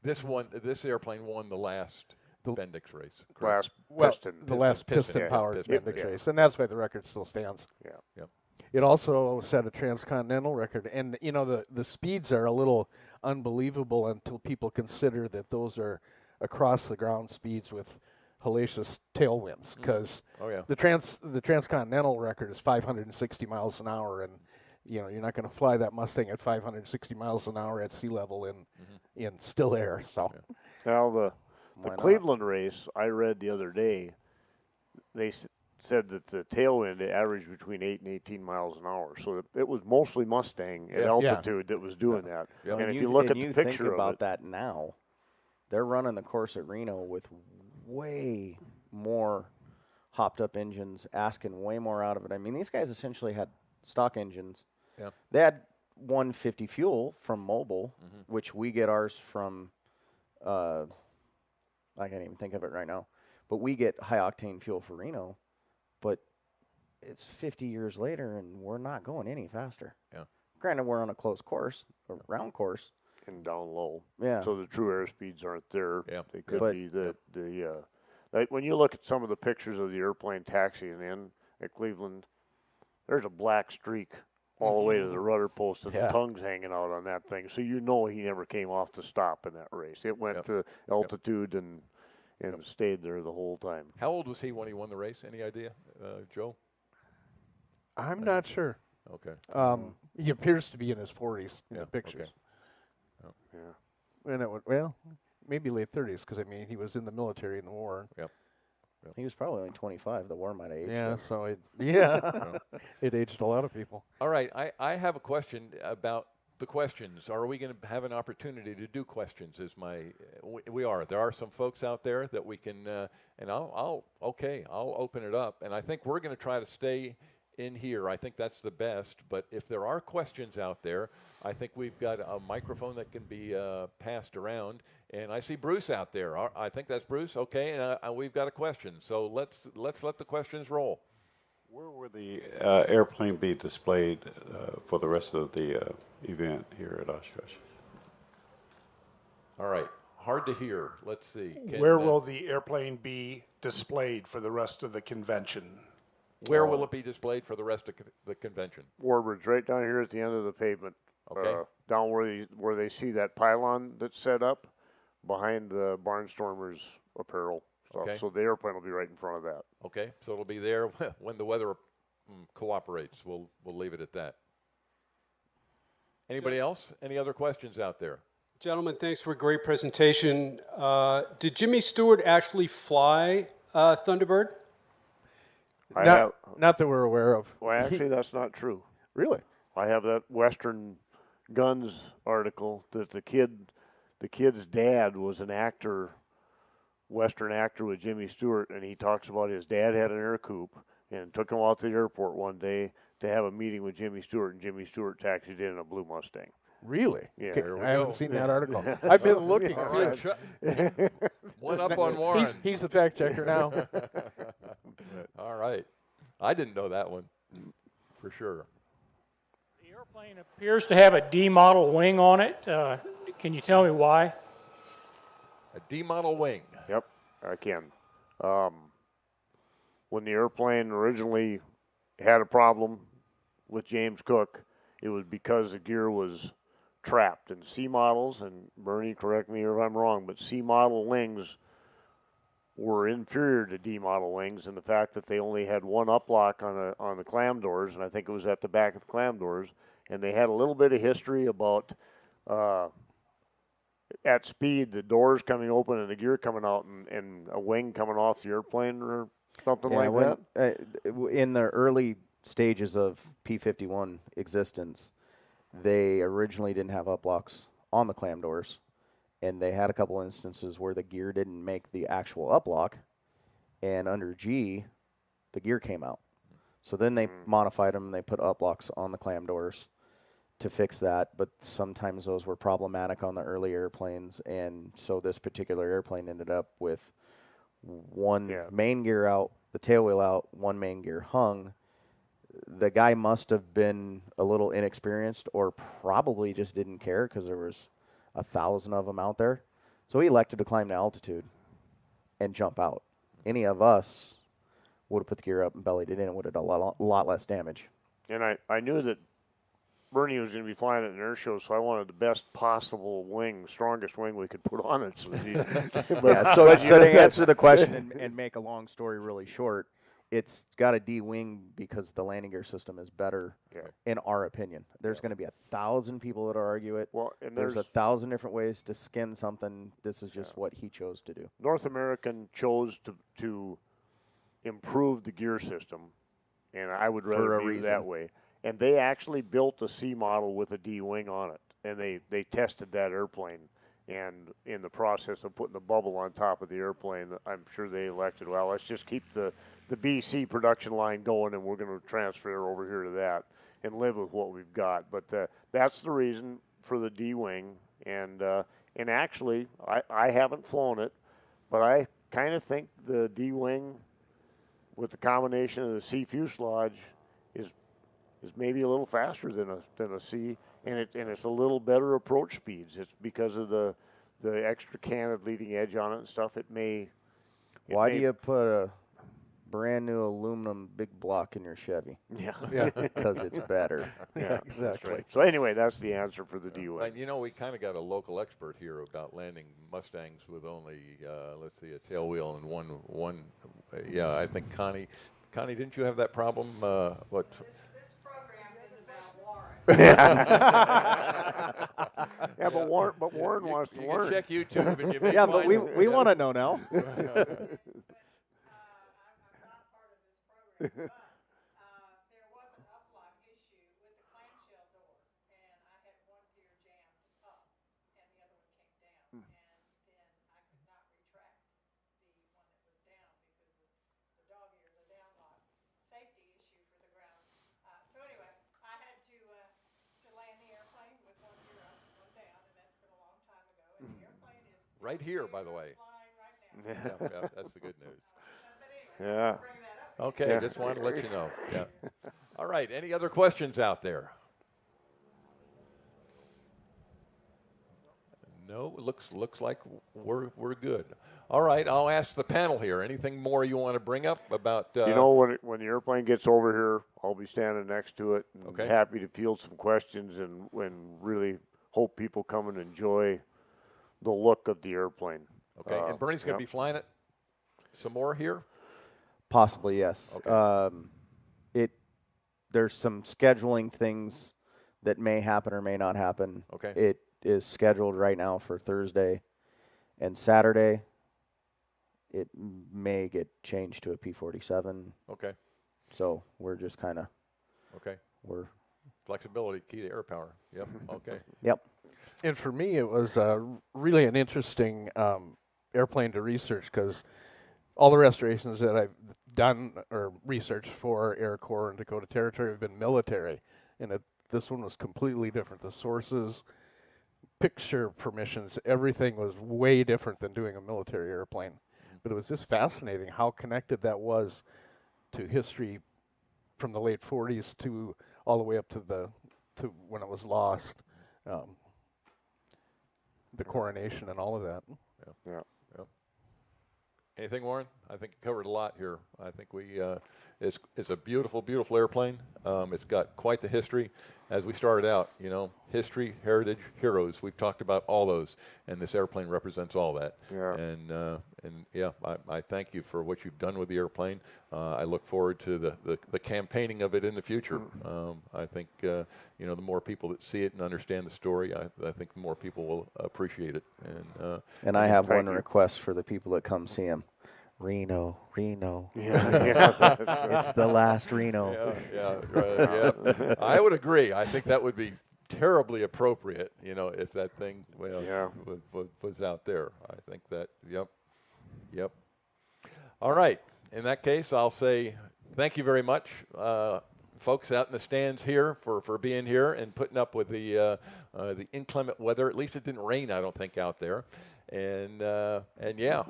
S4: this airplane won the last Bendix race.
S5: Last
S7: piston powered Bendix race, and that's why the record still stands.
S5: Yeah.
S7: It also set a transcontinental record, and the speeds are a little unbelievable until people consider that those are across the ground speeds with hellacious tailwinds, because the transcontinental record is 560 miles an hour, and you're not going to fly that Mustang at 560 miles an hour at sea level in still air. So
S5: now the Cleveland race I read the other day, they said that the tailwind averaged between 8 and 18 miles an hour, so it was mostly Mustang at altitude that was doing that.
S6: Yeah.
S5: And if you look at the picture
S6: think about
S5: of it,
S6: that now, they're running the course at Reno with way more hopped up engines, asking way more out of it. I mean, these guys essentially had stock engines.
S4: Yeah.
S6: They had 150 fuel from Mobil, which we get ours from, I can't even think of it right now, but we get high octane fuel for Reno, but it's 50 years later and we're not going any faster.
S4: Yeah.
S6: Granted, we're on a closed course, a round course.
S5: and down low.
S6: Yeah.
S5: So the true air speeds aren't there.
S4: Yeah.
S5: They could be like when you look at some of the pictures of the airplane taxiing in at Cleveland, there's a black streak all the way to the rudder post, and the tongue's hanging out on that thing. So you know he never came off to stop in that race. It went to altitude and stayed there the whole time.
S4: How old was he when he won the race? Any idea, Joe?
S7: I'm not sure.
S4: Okay.
S7: He appears to be in his 40s in the pictures.
S4: Okay.
S5: Yeah.
S7: And it would, maybe late 30s, because, I mean, he was in the military in the war.
S4: Yep.
S6: He was probably only 25. The war might have aged
S7: Yeah,
S6: him.
S7: so it aged a lot of people.
S4: All right. I have a question about the questions. Are we going to have an opportunity to do questions? We are. There are some folks out there that we can, and I'll open it up. And I think we're going to try to stay in here. I think that's the best. But if there are questions out there, I think we've got a microphone that can be passed around. And I see Bruce out there. I think that's Bruce. Okay, and we've got a question. So let's let the questions roll.
S8: Where will the airplane be displayed for the rest of the event here at Oshkosh?
S4: All right. Hard to hear. Let's see.
S9: Where will the airplane be displayed for the rest of the convention?
S4: Where will it be displayed for the rest of the convention?
S5: Warbirds, right down here at the end of the pavement.
S4: Okay.
S5: Down where they see that pylon that's set up behind the Barnstormers apparel stuff.
S4: Okay.
S5: So the airplane will be right in front of that.
S4: Okay. So it'll be there when the weather cooperates. We'll leave it at that. Anybody else? Any other questions out there?
S10: Gentlemen, thanks for a great presentation. Did Jimmy Stewart actually fly Thunderbird?
S7: Not that we're aware of.
S5: Well, actually, that's not true.
S6: Really?
S5: I have that Western Guns article that the kid's dad was an actor, Western actor with Jimmy Stewart, and he talks about his dad had an air coupe and took him out to the airport one day to have a meeting with Jimmy Stewart, and Jimmy Stewart taxied in a blue Mustang.
S7: Really?
S5: Yeah.
S7: Okay,
S5: There we
S7: I haven't
S5: go.
S7: seen that article. I've been looking.
S4: All right. One up on Warren.
S7: He's the fact checker now.
S4: All right. I didn't know that one for sure.
S11: The airplane appears to have a D model wing on it. Can you tell me why?
S4: A D model wing.
S5: Yep, I can. When the airplane originally had a problem with James Cook, it was because the gear was trapped. And C models, and Bernie, correct me if I'm wrong, but C model wings were inferior to D model wings in the fact that they only had one uplock on the clam doors, and I think it was at the back of the clam doors, and they had a little bit of history about at speed, the doors coming open and the gear coming out, and a wing coming off the airplane or something like that.
S6: In the early stages of P-51 existence, they originally didn't have uplocks on the clam doors, and they had a couple instances where the gear didn't make the actual uplock, and under G, the gear came out. So then they modified them, and they put uplocks on the clam doors to fix that, but sometimes those were problematic on the early airplanes, and so this particular airplane ended up with one main gear out, the tail wheel out, one main gear hung. The guy must have been a little inexperienced or probably just didn't care because there was 1,000 of them out there. So he elected to climb to altitude and jump out. Any of us would have put the gear up and bellied it in and would have done a lot less damage.
S5: And I knew that Bernie was going to be flying at an air show, so I wanted the best possible wing, strongest wing we could put on it.
S6: So to answer the question and make a long story really short, it's got a D wing because the landing gear system is better, in our opinion. There's going to be 1,000 people that argue it.
S5: Well, and
S6: there's 1,000 different ways to skin something. This is just what he chose to do.
S5: North American chose to improve the gear system, and I would rather be that way. And they actually built a C model with a D wing on it, and they tested that airplane. And in the process of putting the bubble on top of the airplane, I'm sure they elected, well, let's just keep the BC production line going, and we're going to transfer over here to that and live with what we've got. But that's the reason for the D wing. And actually, I haven't flown it, but I kind of think the D wing with the combination of the C fuselage is maybe a little faster than a C, and it's a little better approach speeds. It's because of the extra canted leading edge on it and stuff.
S6: Why do you put a brand new aluminum big block in your Chevy?
S5: Yeah,
S6: because it's better.
S5: Yeah, exactly. Right. So anyway, that's the answer for the D wing.
S4: And we kind of got a local expert here about landing Mustangs with only let's see, a tail wheel and one. I think Connie, didn't you have that problem? What?
S5: Yeah, but Warren wants to learn.
S4: You can check YouTube and you may
S6: but we want to know now.
S1: I'm not part of this program, but there was an uplock issue with the clamshell door, and I had one gear jammed up, and the other one came down, and then I could not retract the one that was down because of the dog ear, the down lock safety issue for the ground
S4: Right here, by the way. Yeah, that's the good news.
S5: Yeah.
S4: Okay,
S5: Yeah.
S4: just wanted to let you know. Yeah. All right, any other questions out there? No, it looks like we're good. All right, I'll ask the panel here. Anything more you want to bring up about?
S5: You know, when the airplane gets over here, I'll be standing next to it and
S4: Okay.
S5: happy to field some questions and really hope people come and enjoy the look of the airplane.
S4: Okay, and Bernie's going to be flying it some more here?
S6: Possibly, yes.
S4: Okay.
S6: There's some scheduling things that may happen or may not happen.
S4: Okay.
S6: It is scheduled right now for Thursday and Saturday. It may get changed to a P-47.
S4: Okay.
S6: So we're just kind of.
S4: Okay.
S6: We're.
S4: Flexibility, key to air power. Yep. Okay.
S6: Yep.
S7: And for me, it was really an interesting airplane to research because all the restorations that I've done or researched for AirCorp and Dakota Territory have been military, and this one was completely different. The sources, picture permissions, everything was way different than doing a military airplane. But it was just fascinating how connected that was to history from the late 40s to all the way up to when it was lost. The coronation and all of that.
S5: Yeah.
S4: Anything, Warren? I think you covered a lot here. I think it's a beautiful, beautiful airplane. It's got quite the history. As we started out, you know, history, heritage, heroes. We've talked about all those, and this airplane represents all that.
S5: Yeah.
S4: And yeah, I thank you for what you've done with the airplane. I look forward to the campaigning of it in the future. I think you know, the more people that see it and understand the story, I think the more people will appreciate it.
S6: And I have one request for the people that come see him. Reno.
S5: Yeah.
S6: It's the last Reno.
S4: Yeah. I would agree. I think that would be terribly appropriate, you know, if that thing was out there. I think that, yep. All right. In that case, I'll say thank you very much, folks out in the stands here for being here and putting up with the inclement weather. At least it didn't rain, I don't think, out there. And yeah.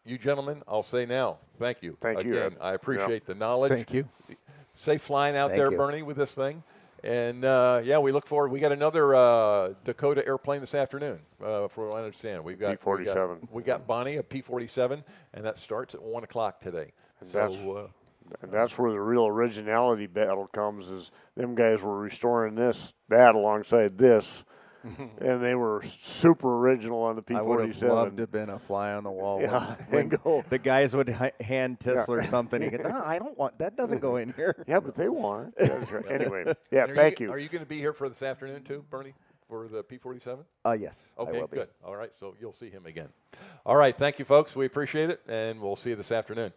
S4: You gentlemen, I'll say now, thank you.
S5: Thank you,
S4: Again,
S5: Ed.
S4: I appreciate the knowledge.
S7: Thank you.
S4: Safe flying out
S6: Thank
S4: there,
S6: you.
S4: Bernie, with this thing. And, yeah, we look forward. We got another Dakota airplane this afternoon, from what I understand. We've got
S5: P-47.
S4: We got Bonnie, a P-47, and that starts at 1 o'clock today.
S5: And that's where the real originality battle comes, is them guys were restoring that alongside this. And they were super original on the P-47.
S6: I would have loved to have been a fly on the wall.
S5: Yeah,
S6: when the guys would hand Tisler something. He goes, no, I don't want that. Doesn't go in here.
S5: Yeah, but they want it. That's right. Anyway, yeah,
S4: And
S5: thank you.
S4: Are you going to be here for this afternoon too, Bernie, for the P-47?
S6: Yes.
S4: Okay,
S6: I will be.
S4: good. All right, so you'll see him again. All right, thank you, folks. We appreciate it, and we'll see you this afternoon.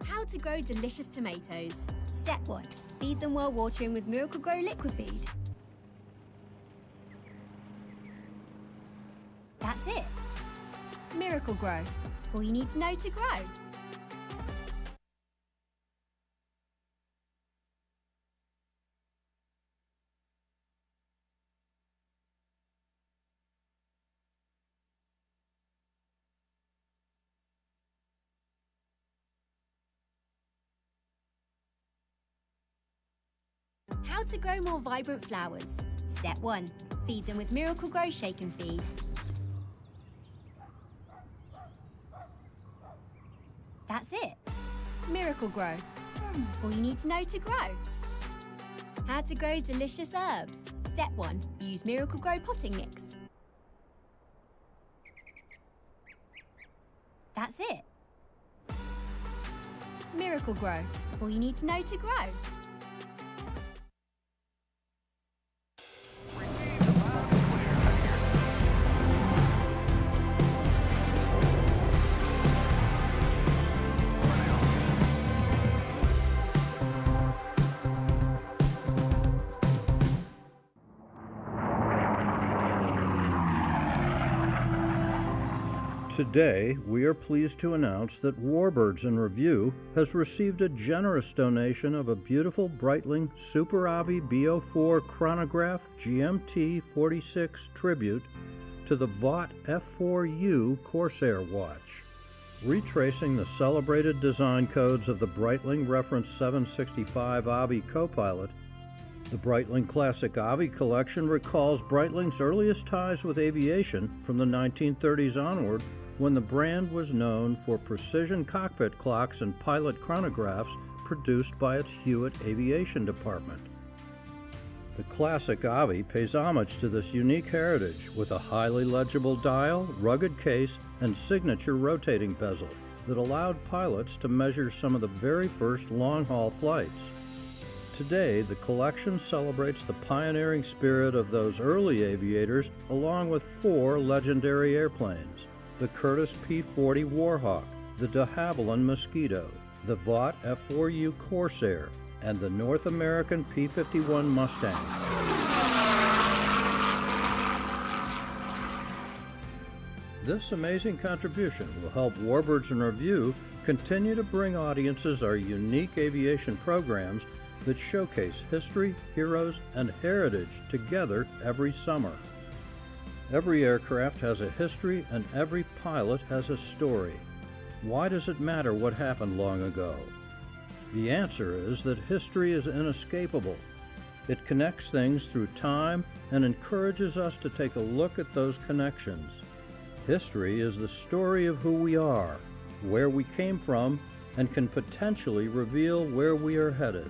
S12: How to grow delicious tomatoes. Step 1. Feed them while watering with Miracle Grow liquid feed. That's it. Miracle Grow. All you need to know to grow. How to grow more vibrant flowers. Step 1. Feed them with Miracle Grow Shake and Feed. That's it. Miracle Grow. All you need to know to grow. How to grow delicious herbs. Step 1. Use Miracle Grow potting mix. That's it. Miracle Grow. All you need to know to grow.
S2: Today, we are pleased to announce that Warbirds in Review has received a generous donation of a beautiful Breitling Super Avi B04 chronograph GMT 46 tribute to the Vought F4U Corsair watch. Retracing the celebrated design codes of the Breitling Reference 765 Avi Copilot, the Breitling Classic Avi collection recalls Breitling's earliest ties with aviation from the 1930s onward, when the brand was known for precision cockpit clocks and pilot chronographs produced by its Hewitt Aviation Department. The Classic Avi pays homage to this unique heritage with a highly legible dial, rugged case, and signature rotating bezel that allowed pilots to measure some of the very first long-haul flights. Today, the collection celebrates the pioneering spirit of those early aviators along with 4 legendary airplanes: the Curtiss P-40 Warhawk, the de Havilland Mosquito, the Vought F4U Corsair, and the North American P-51 Mustang. This amazing contribution will help Warbirds in Review continue to bring audiences our unique aviation programs that showcase history, heroes, and heritage together every summer. Every aircraft has a history and every pilot has a story. Why does it matter what happened long ago? The answer is that history is inescapable. It connects things through time and encourages us to take a look at those connections. History is the story of who we are, where we came from, and can potentially reveal where we are headed.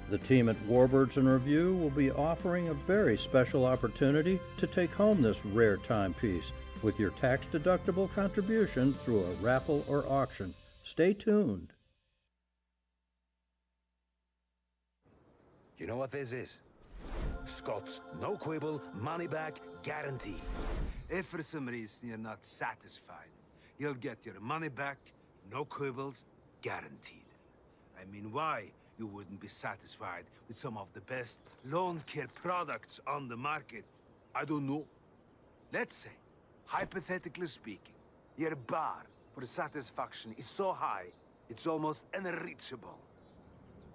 S2: The team at Warbirds in Review will be offering a very special opportunity to take home this rare timepiece with your tax-deductible contribution through a raffle or auction. Stay tuned.
S13: You know what this is? Scott's no quibble, money back guarantee. If for some reason you're not satisfied, you'll get your money back, no quibbles, guaranteed. I mean, why you wouldn't be satisfied with some of the best lawn care products on the market? I don't know. Let's say, hypothetically speaking, your bar for satisfaction is so high, it's almost unreachable.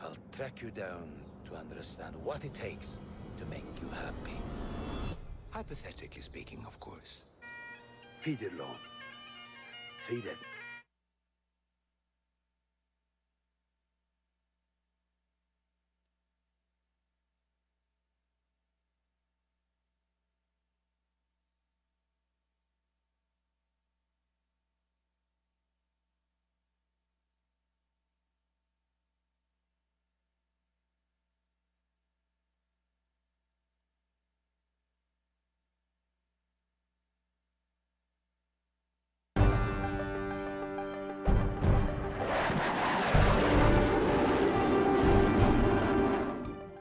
S13: I'll track you down to understand what it takes to make you happy. Hypothetically speaking, of course. Feed your lawn. Feed it.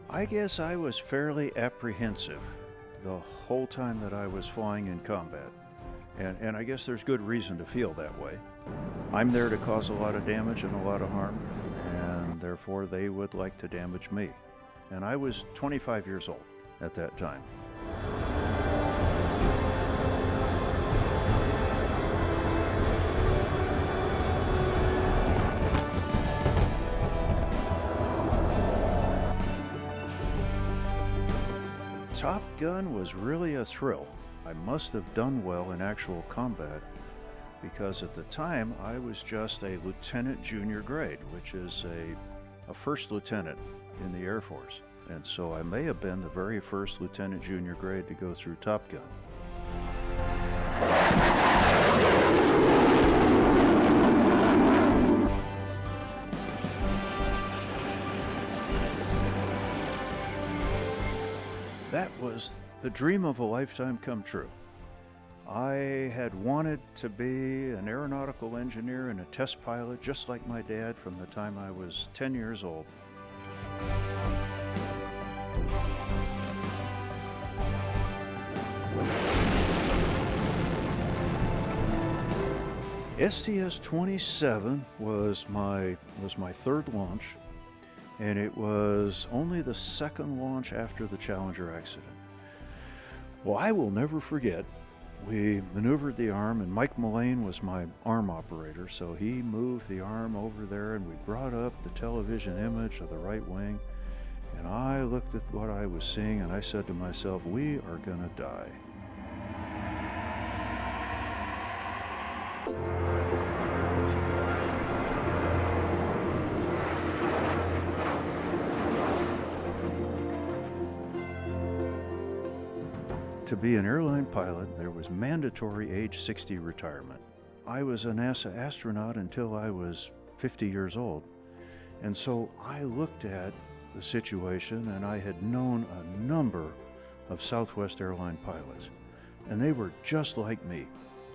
S2: I guess I was fairly apprehensive the whole time that I was flying in combat. And I guess there's good reason to feel that way. I'm there to cause a lot of damage and a lot of harm, and therefore they would like to damage me. And I was 25 years old at that time. Top Gun was really a thrill. I must have done well in actual combat because at the time I was just a lieutenant junior grade, which is a first lieutenant in the Air Force. And so I may have been the very first lieutenant junior grade to go through Top Gun. That was the dream of a lifetime come true. I had wanted to be an aeronautical engineer and a test pilot just like my dad from the time I was 10 years old. STS-27 was my third launch, and it was only the second launch after the Challenger accident. Well, I will never forget we maneuvered the arm, and Mike Mullane was my arm operator, so he moved the arm over there, and we brought up the television image of the right wing, and I looked at what I was seeing, and I said to myself, we are gonna die. To be an airline pilot, there was mandatory age 60 retirement. I was a NASA astronaut until I was 50 years old. And so I looked at the situation, and I had known a number of Southwest airline pilots. And they were just like me.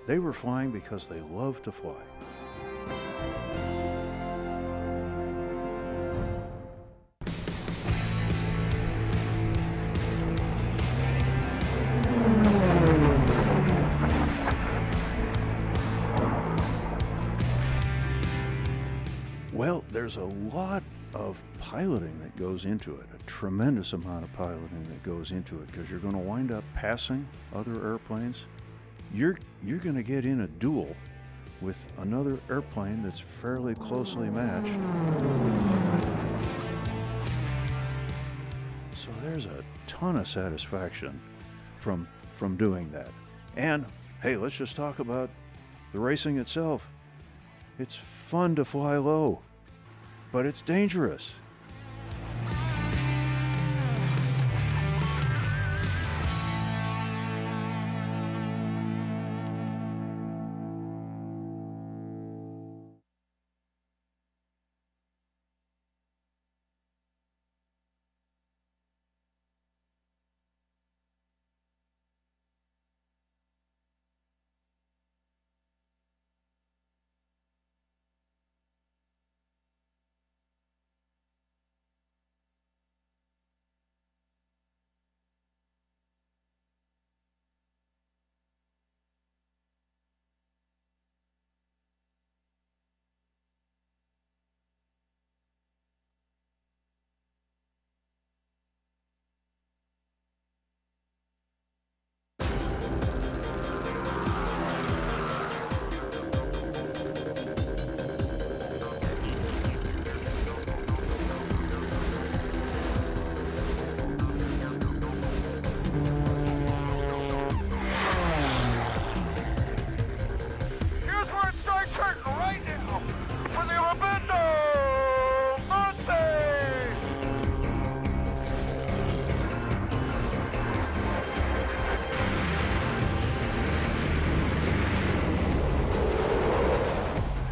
S2: They were flying because they loved to fly. Well, there's a lot of piloting that goes into it, a tremendous amount of piloting that goes into it, because you're going to wind up passing other airplanes. You're going to get in a duel with another airplane that's fairly closely matched. So there's a ton of satisfaction from doing that. And hey, let's just talk about the racing itself. It's fun to fly low, but it's dangerous.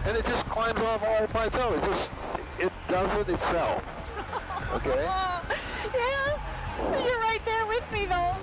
S14: And it just climbs off all by itself. It does it itself. Okay?
S3: Yeah, you're right there with me though.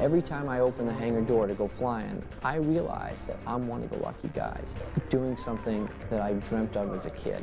S15: Every time I open the hangar door to go flying, I realize that I'm one of the lucky guys doing something that I dreamt of as a kid.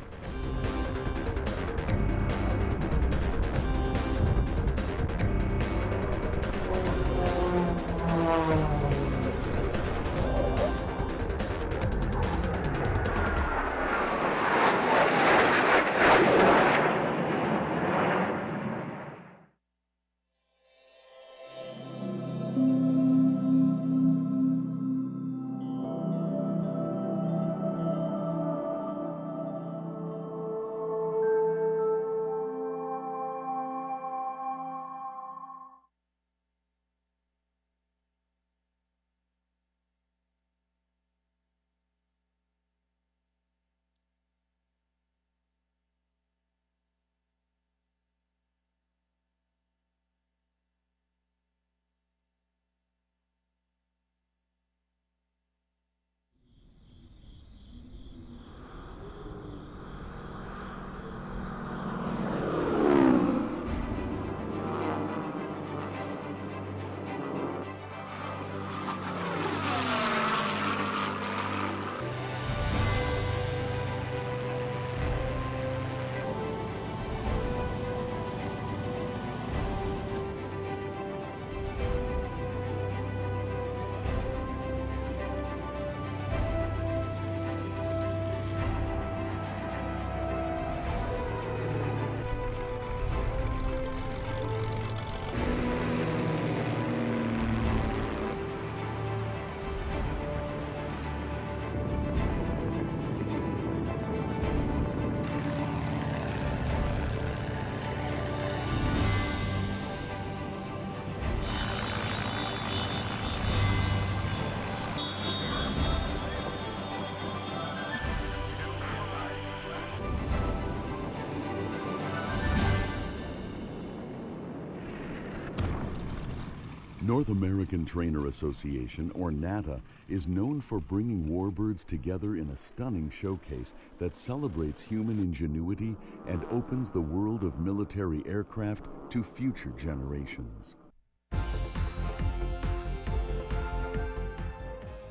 S16: North American Trainer Association, or NATA, is known for bringing warbirds together in a stunning showcase that celebrates human ingenuity and opens the world of military aircraft to future generations.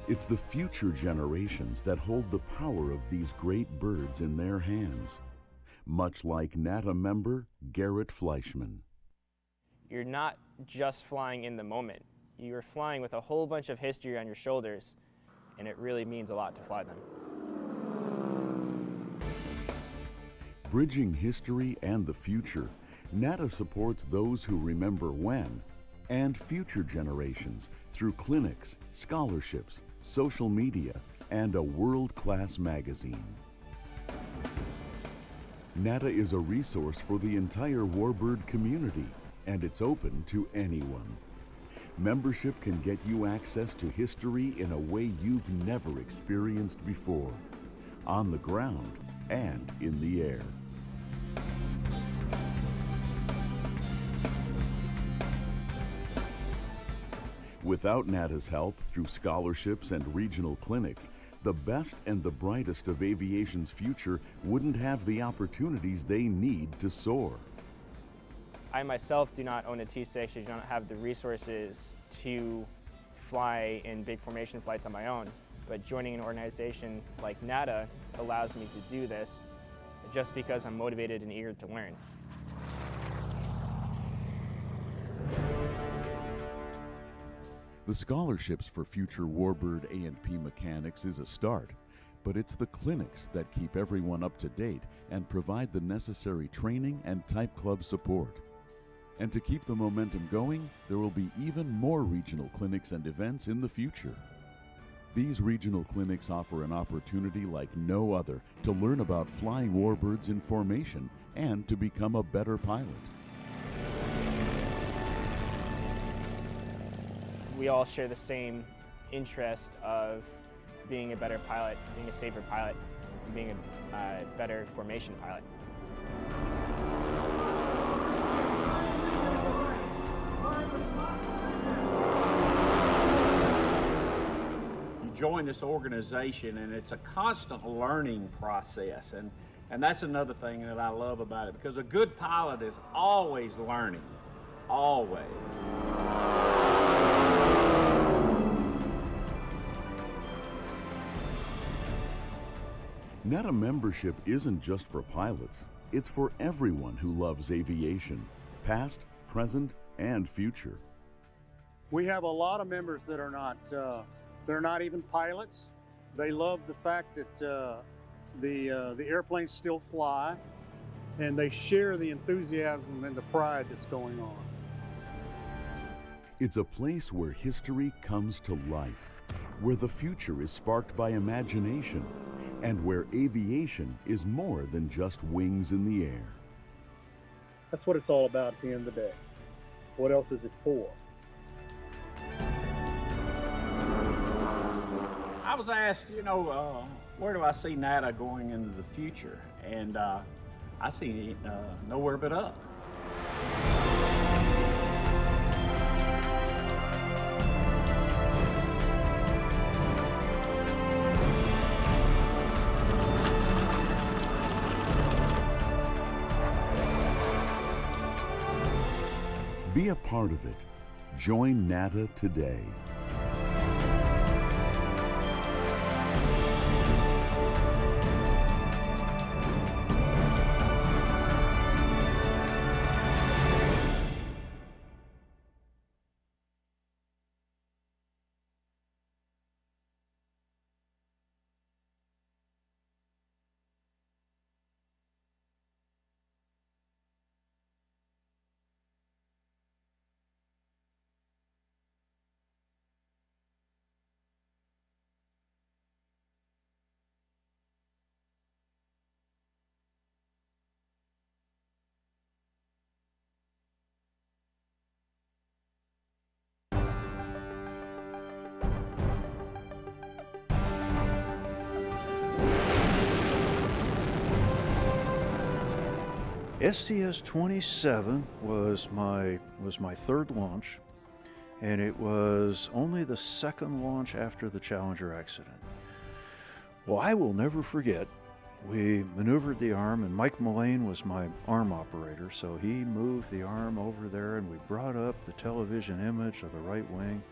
S16: It's the future generations that hold the power of these great birds in their hands, much like NATA member Garrett Fleischman.
S17: You're not just flying in the moment. You're flying with a whole bunch of history on your shoulders, and it really means a lot to fly them.
S16: Bridging history and the future, NATA supports those who remember when and future generations through clinics, scholarships, social media, and a world-class magazine. NATA is a resource for the entire warbird community, and it's open to anyone. Membership can get you access to history in a way you've never experienced before, on the ground and in the air. Without NATA's help through scholarships and regional clinics, the best and the brightest of aviation's future wouldn't have the opportunities they need to soar.
S17: I myself do not own a T6, I do not have the resources to fly in big formation flights on my own, but joining an organization like NATA allows me to do this just because I'm motivated and eager to learn.
S16: The scholarships for future warbird A&P mechanics is a start, but it's the clinics that keep everyone up to date and provide the necessary training and type club support. And to keep the momentum going, there will be even more regional clinics and events in the future. These regional clinics offer an opportunity like no other to learn about flying warbirds in formation and to become a better pilot.
S17: We all share the same interest of being a better pilot, being a safer pilot, and being a better formation pilot.
S18: You join this organization and it's a constant learning process, and that's another thing that I love about it, because a good pilot is always learning, always.
S16: NATA membership isn't just for pilots. It's for everyone who loves aviation, past, present, and future.
S19: We have a lot of members that are not, they're not even pilots. They love the fact that the airplanes still fly, and they share the enthusiasm and the pride that's going on.
S16: It's a place where history comes to life, where the future is sparked by imagination, and where aviation is more than just wings in the air.
S19: That's what it's all about at the end of the day. What else is it for?
S18: I was asked, you know, where do I see NATA going into the future? And I see nowhere but up.
S16: Be a part of it. Join NATA today.
S2: STS-27 was my third launch, and it was only the second launch after the Challenger accident. Well, I will never forget, we maneuvered the arm, and Mike Mullane was my arm operator, so he moved the arm over there, and we brought up the television image of the right wing,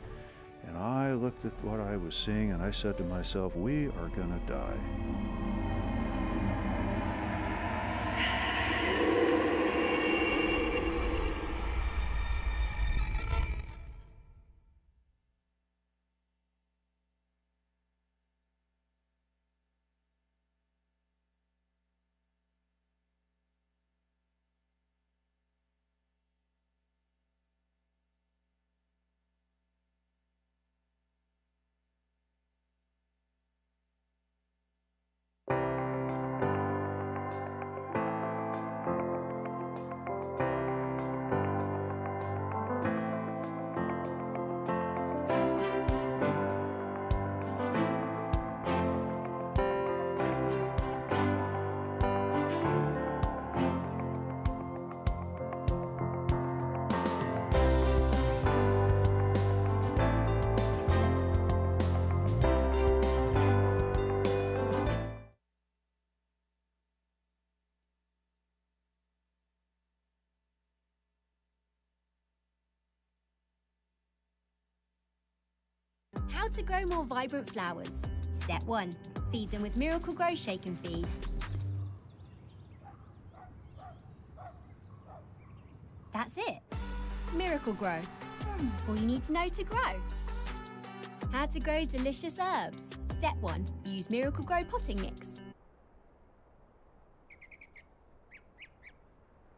S2: and I looked at what I was seeing, and I said to myself, we are gonna die.
S12: How to grow more vibrant flowers. Step 1. Feed them with Miracle Grow Shake and Feed. That's it. Miracle Grow. All you need to know to grow. How to grow delicious herbs. Step 1. Use Miracle Grow potting mix.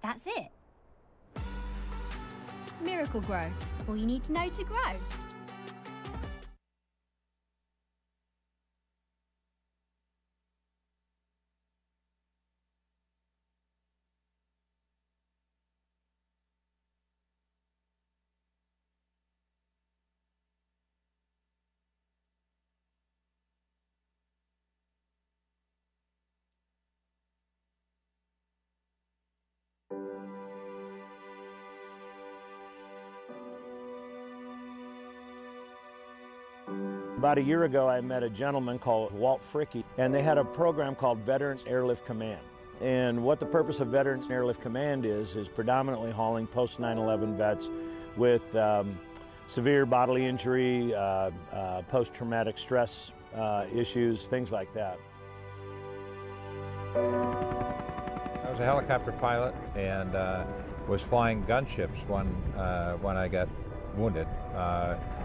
S12: That's it. Miracle Grow. All you need to know to grow.
S20: About a year ago, I met a gentleman called Walt Fricke, and they had a program called Veterans Airlift Command. And what the purpose of Veterans Airlift Command is predominantly hauling post 9/11 vets with severe bodily injury, post-traumatic stress issues, things like that.
S21: I was a helicopter pilot and was flying gunships when I got wounded.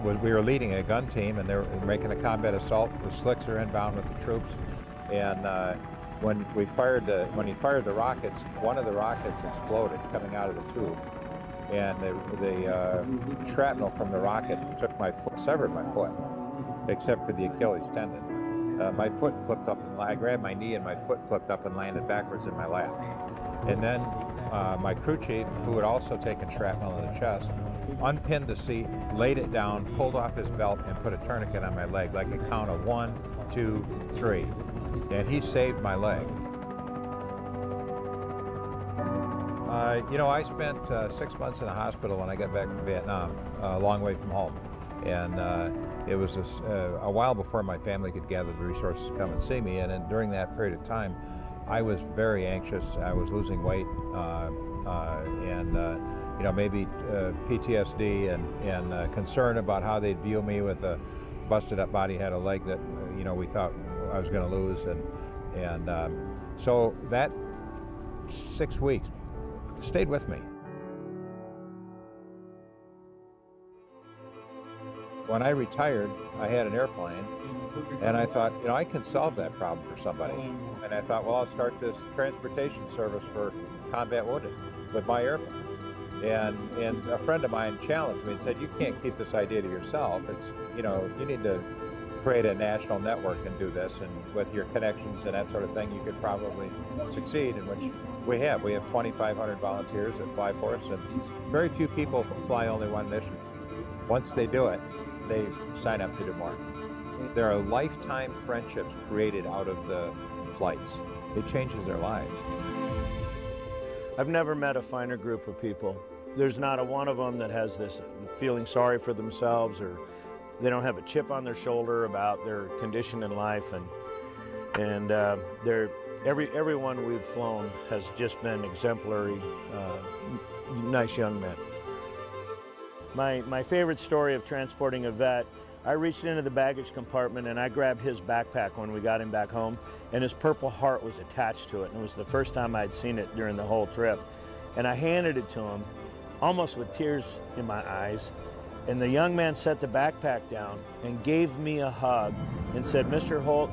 S21: We were leading a gun team, and they were making a combat assault. The slicks are inbound with the troops, and when he fired the rockets, one of the rockets exploded coming out of the tube, and the shrapnel from the rocket took my foot, severed my foot, except for the Achilles tendon. My foot flipped up, and I grabbed my knee, and my foot flipped up and landed backwards in my lap. And then my crew chief, who had also taken shrapnel in the chest, unpinned the seat, laid it down, pulled off his belt, and put a tourniquet on my leg, like a count of 1, 2, 3. And he saved my leg. You know, I spent 6 months in a hospital when I got back from Vietnam, a long way from home. And it was a while before my family could gather the resources to come and see me. And during that period of time, I was very anxious. I was losing weight, and you know, maybe PTSD and concern about how they'd view me with a busted up body, had a leg that you know, we thought I was going to lose, and so that 6 weeks stayed with me. When I retired, I had an airplane, and I thought, you know, I can solve that problem for somebody. And I thought, well, I'll start this transportation service for combat wounded with my airplane. And a friend of mine challenged me and said, you can't keep this idea to yourself. It's, you know, you need to create a national network and do this, and with your connections and that sort of thing, you could probably succeed, in which we have. We have 2,500 volunteers that fly for us, and very few people fly only one mission. Once they do it, they sign up to do more. There are lifetime friendships created out of the flights. It changes their lives.
S20: I've never met a finer group of people. There's not a one of them that has this feeling sorry for themselves, or they don't have a chip on their shoulder about their condition in life, and everyone we've flown has just been exemplary, nice young men. My favorite story of transporting a vet, I reached into the baggage compartment and I grabbed his backpack when we got him back home, and his Purple Heart was attached to it, and it was the first time I'd seen it during the whole trip. And I handed it to him, almost with tears in my eyes, and the young man set the backpack down and gave me a hug and said, Mr. Holt,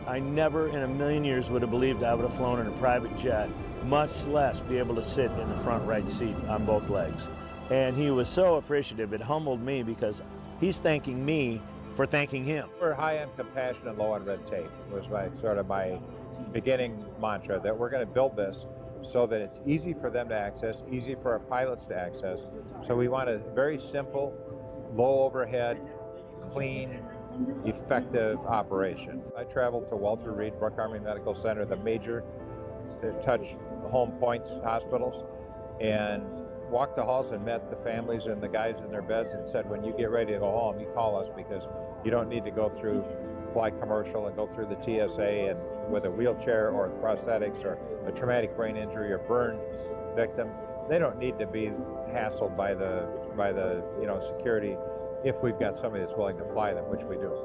S20: I never in a million years would have believed I would have flown in a private jet, much less be able to sit in the front right seat on both legs. And he was so appreciative. It humbled me, because he's thanking me for thanking him.
S21: We're high on compassion and low on red tape, was my beginning mantra, that we're going to build this so that it's easy for them to access, easy for our pilots to access. So we want a very simple, low overhead, clean, effective operation. I traveled to Walter Reed Brooke Army Medical Center, the major touch home points hospitals, and walked the halls and met the families and the guys in their beds, and said, when you get ready to go home, you call us, because you don't need to go through fly commercial and go through the TSA and with a wheelchair or prosthetics or a traumatic brain injury or burn victim. They don't need to be hassled by the you know, security, if we've got somebody that's willing to fly them, which we do.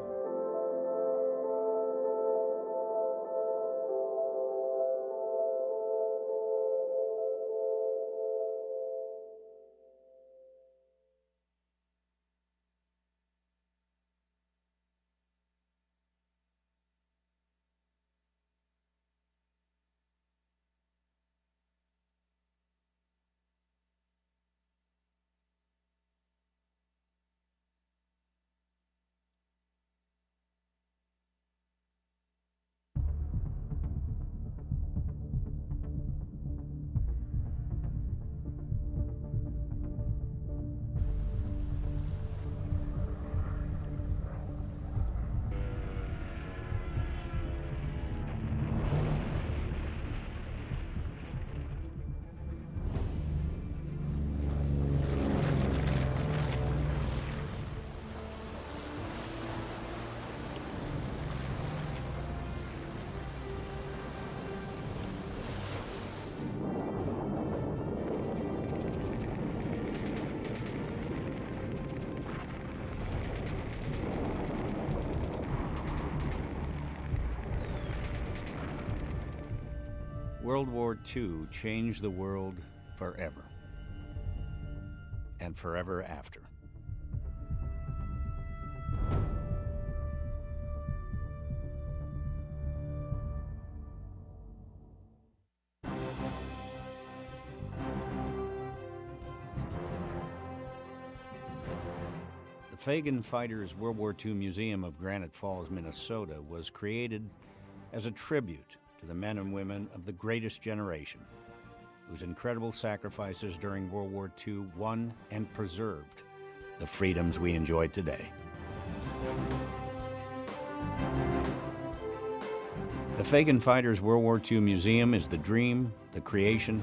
S8: World War II changed the world forever, and forever after. The Fagan Fighters World War II Museum of Granite Falls, Minnesota was created as a tribute to the men and women of the greatest generation, whose incredible sacrifices during World War II won and preserved the freedoms we enjoy today. The Fagan Fighters World War II Museum is the dream, the creation,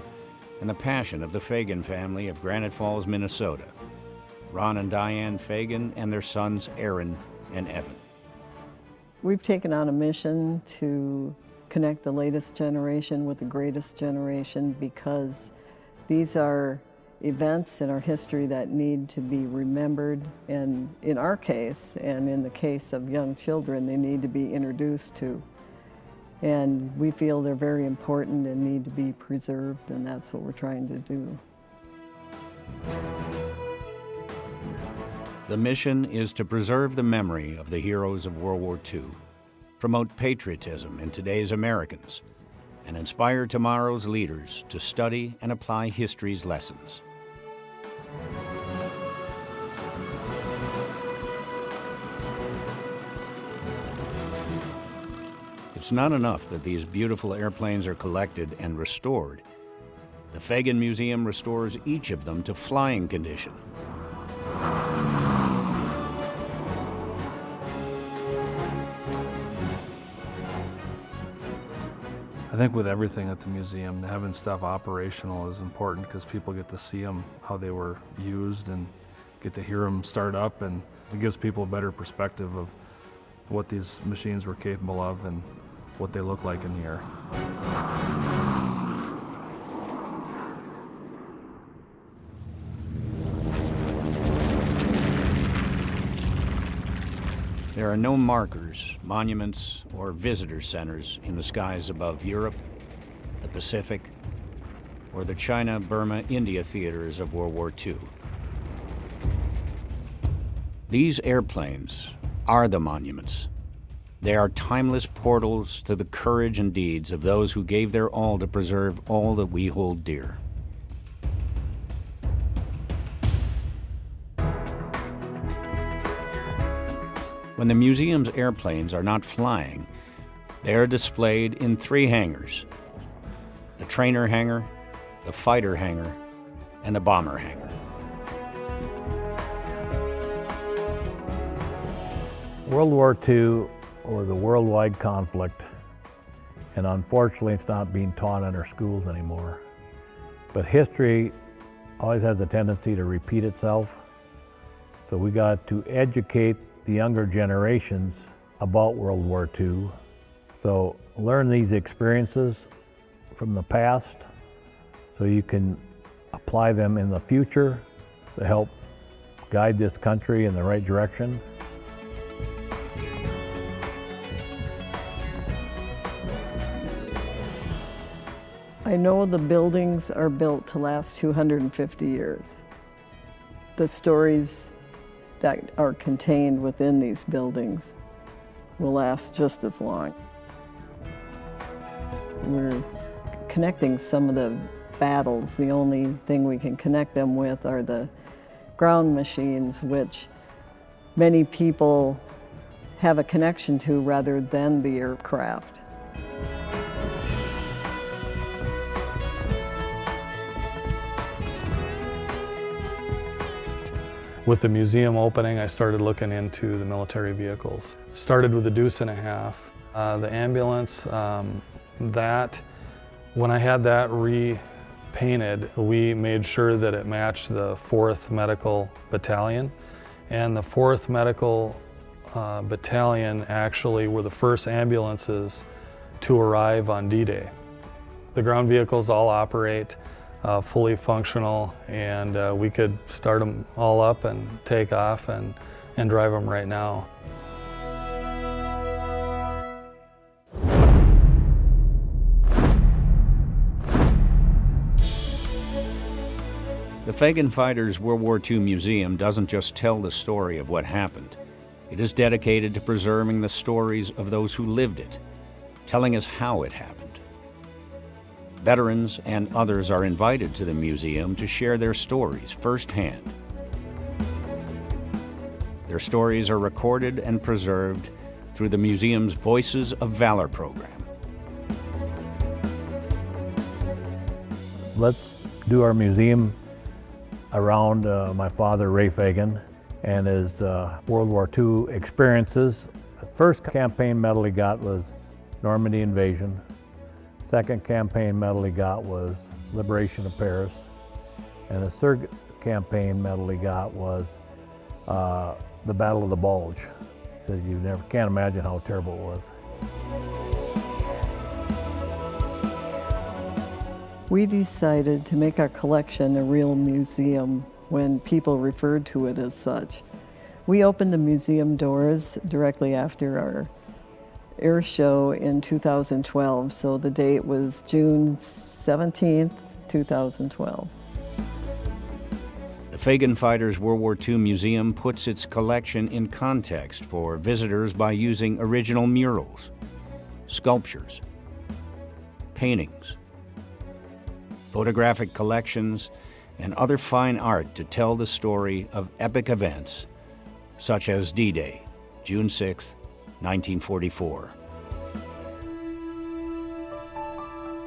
S8: and the passion of the Fagan family of Granite Falls, Minnesota. Ron and Diane Fagan and their sons Aaron and Evan.
S22: We've taken on a mission to connect the latest generation with the greatest generation because these are events in our history that need to be remembered, and in our case, and in the case of young children, they need to be introduced to. And we feel they're very important and need to be preserved, and that's what we're trying to do.
S8: The mission is to preserve the memory of the heroes of World War II, promote patriotism in today's Americans, and inspire tomorrow's leaders to study and apply history's lessons. It's not enough that these beautiful airplanes are collected and restored. The Fagan Museum restores each of them to flying condition.
S23: I think with everything at the museum, having stuff operational is important because people get to see them, how they were used, and get to hear them start up, and it gives people a better perspective of what these machines were capable of and what they look like in the air.
S8: There are no markers, monuments, or visitor centers in the skies above Europe, the Pacific, or the China, Burma, India theaters of World War II. These airplanes are the monuments. They are timeless portals to the courage and deeds of those who gave their all to preserve all that we hold dear. When the museum's airplanes are not flying, they are displayed in 3 hangars: the trainer hangar, the fighter hangar, and the bomber hangar.
S2: World War II was a worldwide conflict, and unfortunately it's not being taught in our schools anymore. But history always has a tendency to repeat itself, so we got to educate the younger generations about World War II. So learn these experiences from the past so you can apply them in the future to help guide this country in the right direction.
S22: I know the buildings are built to last 250 years. The stories that are contained within these buildings will last just as long. We're connecting some of the battles. The only thing we can connect them with are the ground machines, which many people have a connection to rather than the aircraft.
S23: With the museum opening, I started looking into the military vehicles. Started with the Deuce and a Half. The ambulance, when I had that repainted, we made sure that it matched the 4th Medical Battalion. And the 4th Medical Battalion actually were the first ambulances to arrive on D-Day. The ground vehicles all operate fully functional, and we could start them all up and take off and drive them right now.
S8: The Fagan Fighters World War II Museum doesn't just tell the story of what happened. It is dedicated to preserving the stories of those who lived it, telling us how it happened. Veterans and others are invited to the museum to share their stories firsthand. Their stories are recorded and preserved through the museum's Voices of Valor program.
S2: Let's do our museum around my father, Ray Fagan, and his World War II experiences. The first campaign medal he got was Normandy invasion. Second campaign medal he got was Liberation of Paris. And the third campaign medal he got was the Battle of the Bulge. He said you can't imagine how terrible it was.
S22: We decided to make our collection a real museum when people referred to it as such. We opened the museum doors directly after our air show in 2012, so the date was June 17th, 2012.
S8: The Fagan Fighters World War II Museum puts its collection in context for visitors by using original murals, sculptures, paintings, photographic collections, and other fine art to tell the story of epic events such as D-Day, June 6, 1944.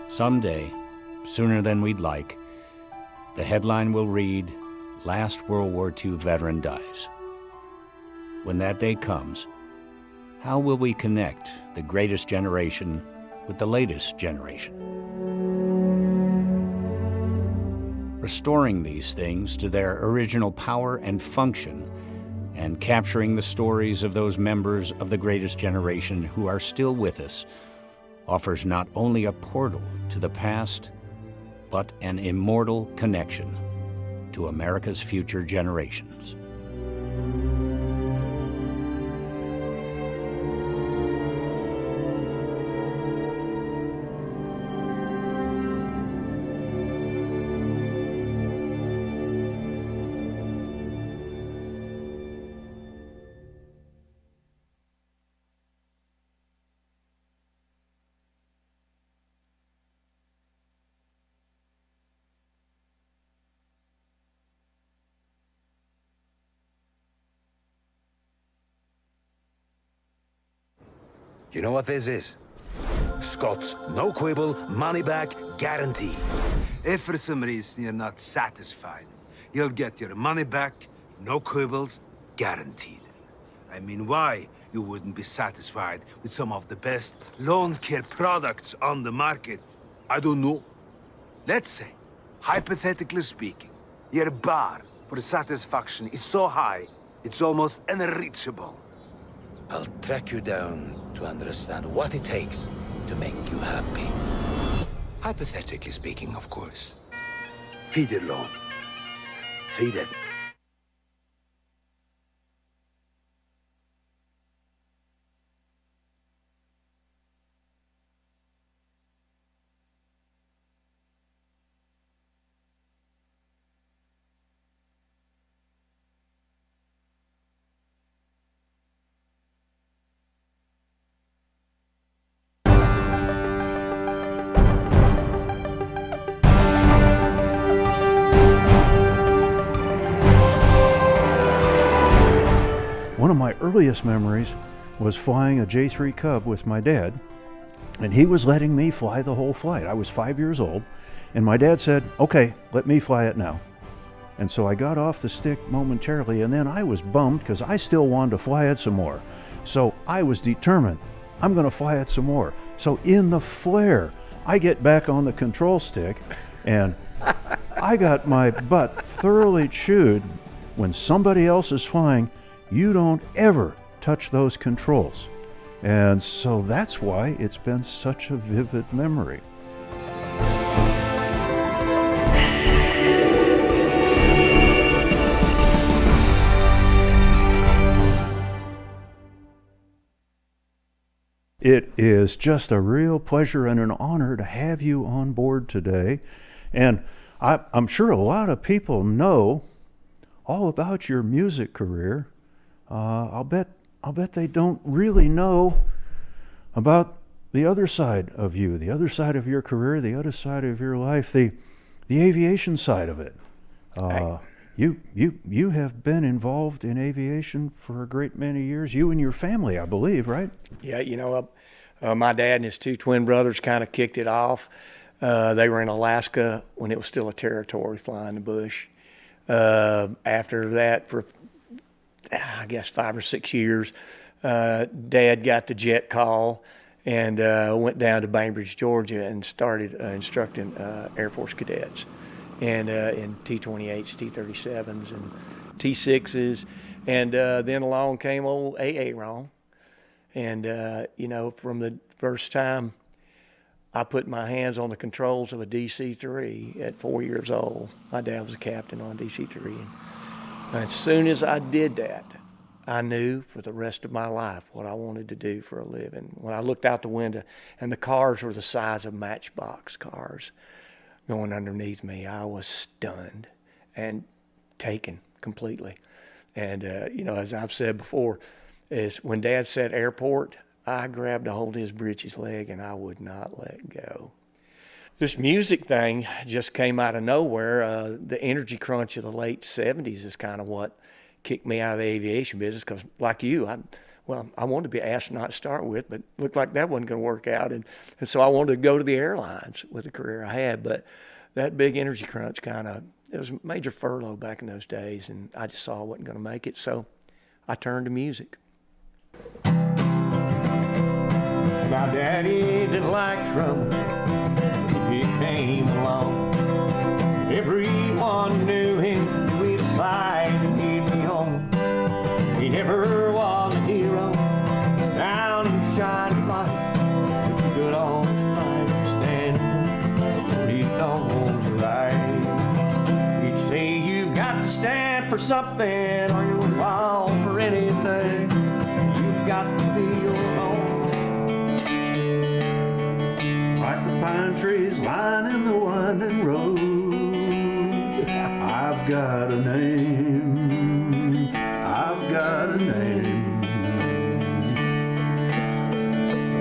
S8: Someday, sooner than we'd like, the headline will read, "Last World War II Veteran Dies." When that day comes, how will we connect the greatest generation with the latest generation? Restoring these things to their original power and function, and capturing the stories of those members of the greatest generation who are still with us, offers not only a portal to the past, but an immortal connection to America's future generations.
S13: You know what this is? Scott's no quibble, money back guarantee. If for some reason you're not satisfied, you'll get your money back, no quibbles, guaranteed. I mean, why you wouldn't be satisfied with some of the best lawn care products on the market? I don't know. Let's say, hypothetically speaking, your bar for satisfaction is so high, it's almost unreachable. I'll track you down to understand what it takes to make you happy. Hypothetically speaking, of course. Feed your lawn. Feed it.
S2: One of my earliest memories was flying a J-3 Cub with my dad, and he was letting me fly the whole flight. I was 5 years old, and my dad said, "Okay, let me fly it now." And so I got off the stick momentarily, and then I was bummed because I still wanted to fly it some more. So I was determined, I'm going to fly it some more. So in the flare, I get back on the control stick, and I got my butt thoroughly chewed. When somebody else is flying, you don't ever touch those controls. And so that's why it's been such a vivid memory. It is just a real pleasure and an honor to have you on board today. And I'm sure a lot of people know all about your music career. I'll bet they don't really know about the other side of you, the other side of your career, the other side of your life, the aviation side of it. You have been involved in aviation for a great many years. You and your family, I believe, right?
S9: Yeah, you know, my dad and his two twin brothers kind of kicked it off. They were in Alaska when it was still a territory, flying the bush. After that, for I guess 5 or 6 years, Dad got the jet call and went down to Bainbridge, Georgia, and started instructing Air Force cadets, and in T-28s, T-37s, and T-6s, and then along came old Aaron, and you know, from the first time I put my hands on the controls of a DC-3 at 4 years old. My dad was a captain on DC-3. And as soon as I did that, I knew for the rest of my life what I wanted to do for a living. When I looked out the window and the cars were the size of matchbox cars going underneath me, I was stunned and taken completely. And, you know, as I've said before, is when Dad said airport, I grabbed a hold of his breeches leg and I would not let go. This music thing just came out of nowhere. The energy crunch of the late 70s is kind of what kicked me out of the aviation business, because like you, I wanted to be an astronaut to start with, but looked like that wasn't going to work out. And so I wanted to go to the airlines with the career I had. But that big energy crunch it was a major furlough back in those days, and I just saw I wasn't going to make it. So I turned to music. My daddy didn't like trouble if he came along. Everyone knew him, we'd fight and he'd be home. He never was a hero, down in shining light. But you could always find him standing what he thought was right. He'd say you've got to stand for something or you'll fall for anything. You've got to be your own. Like the pine trees lining the winding road, I've got a name, I've got a name.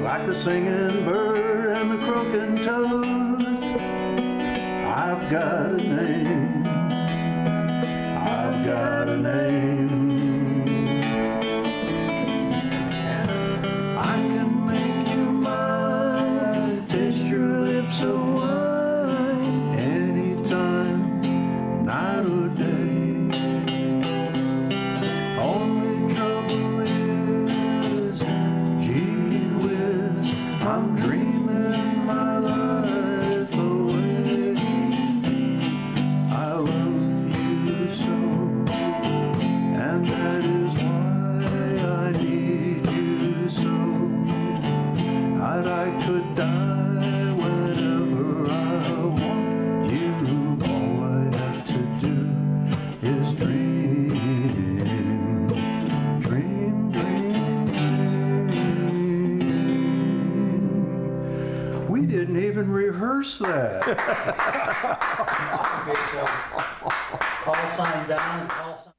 S9: Like the singing bird and the croaking toad, I've got a name, I've got a name. I can make you mine, taste your lips of wine, anytime, night or day. Only trouble is, gee whiz, I'm dreaming my life away. I love you so, and that is why I need you so. That I could die whenever I want you. All I have to do is dream, dream, dream, dream. We didn't even rehearse that.
S10: Okay, so call sign down and call sign.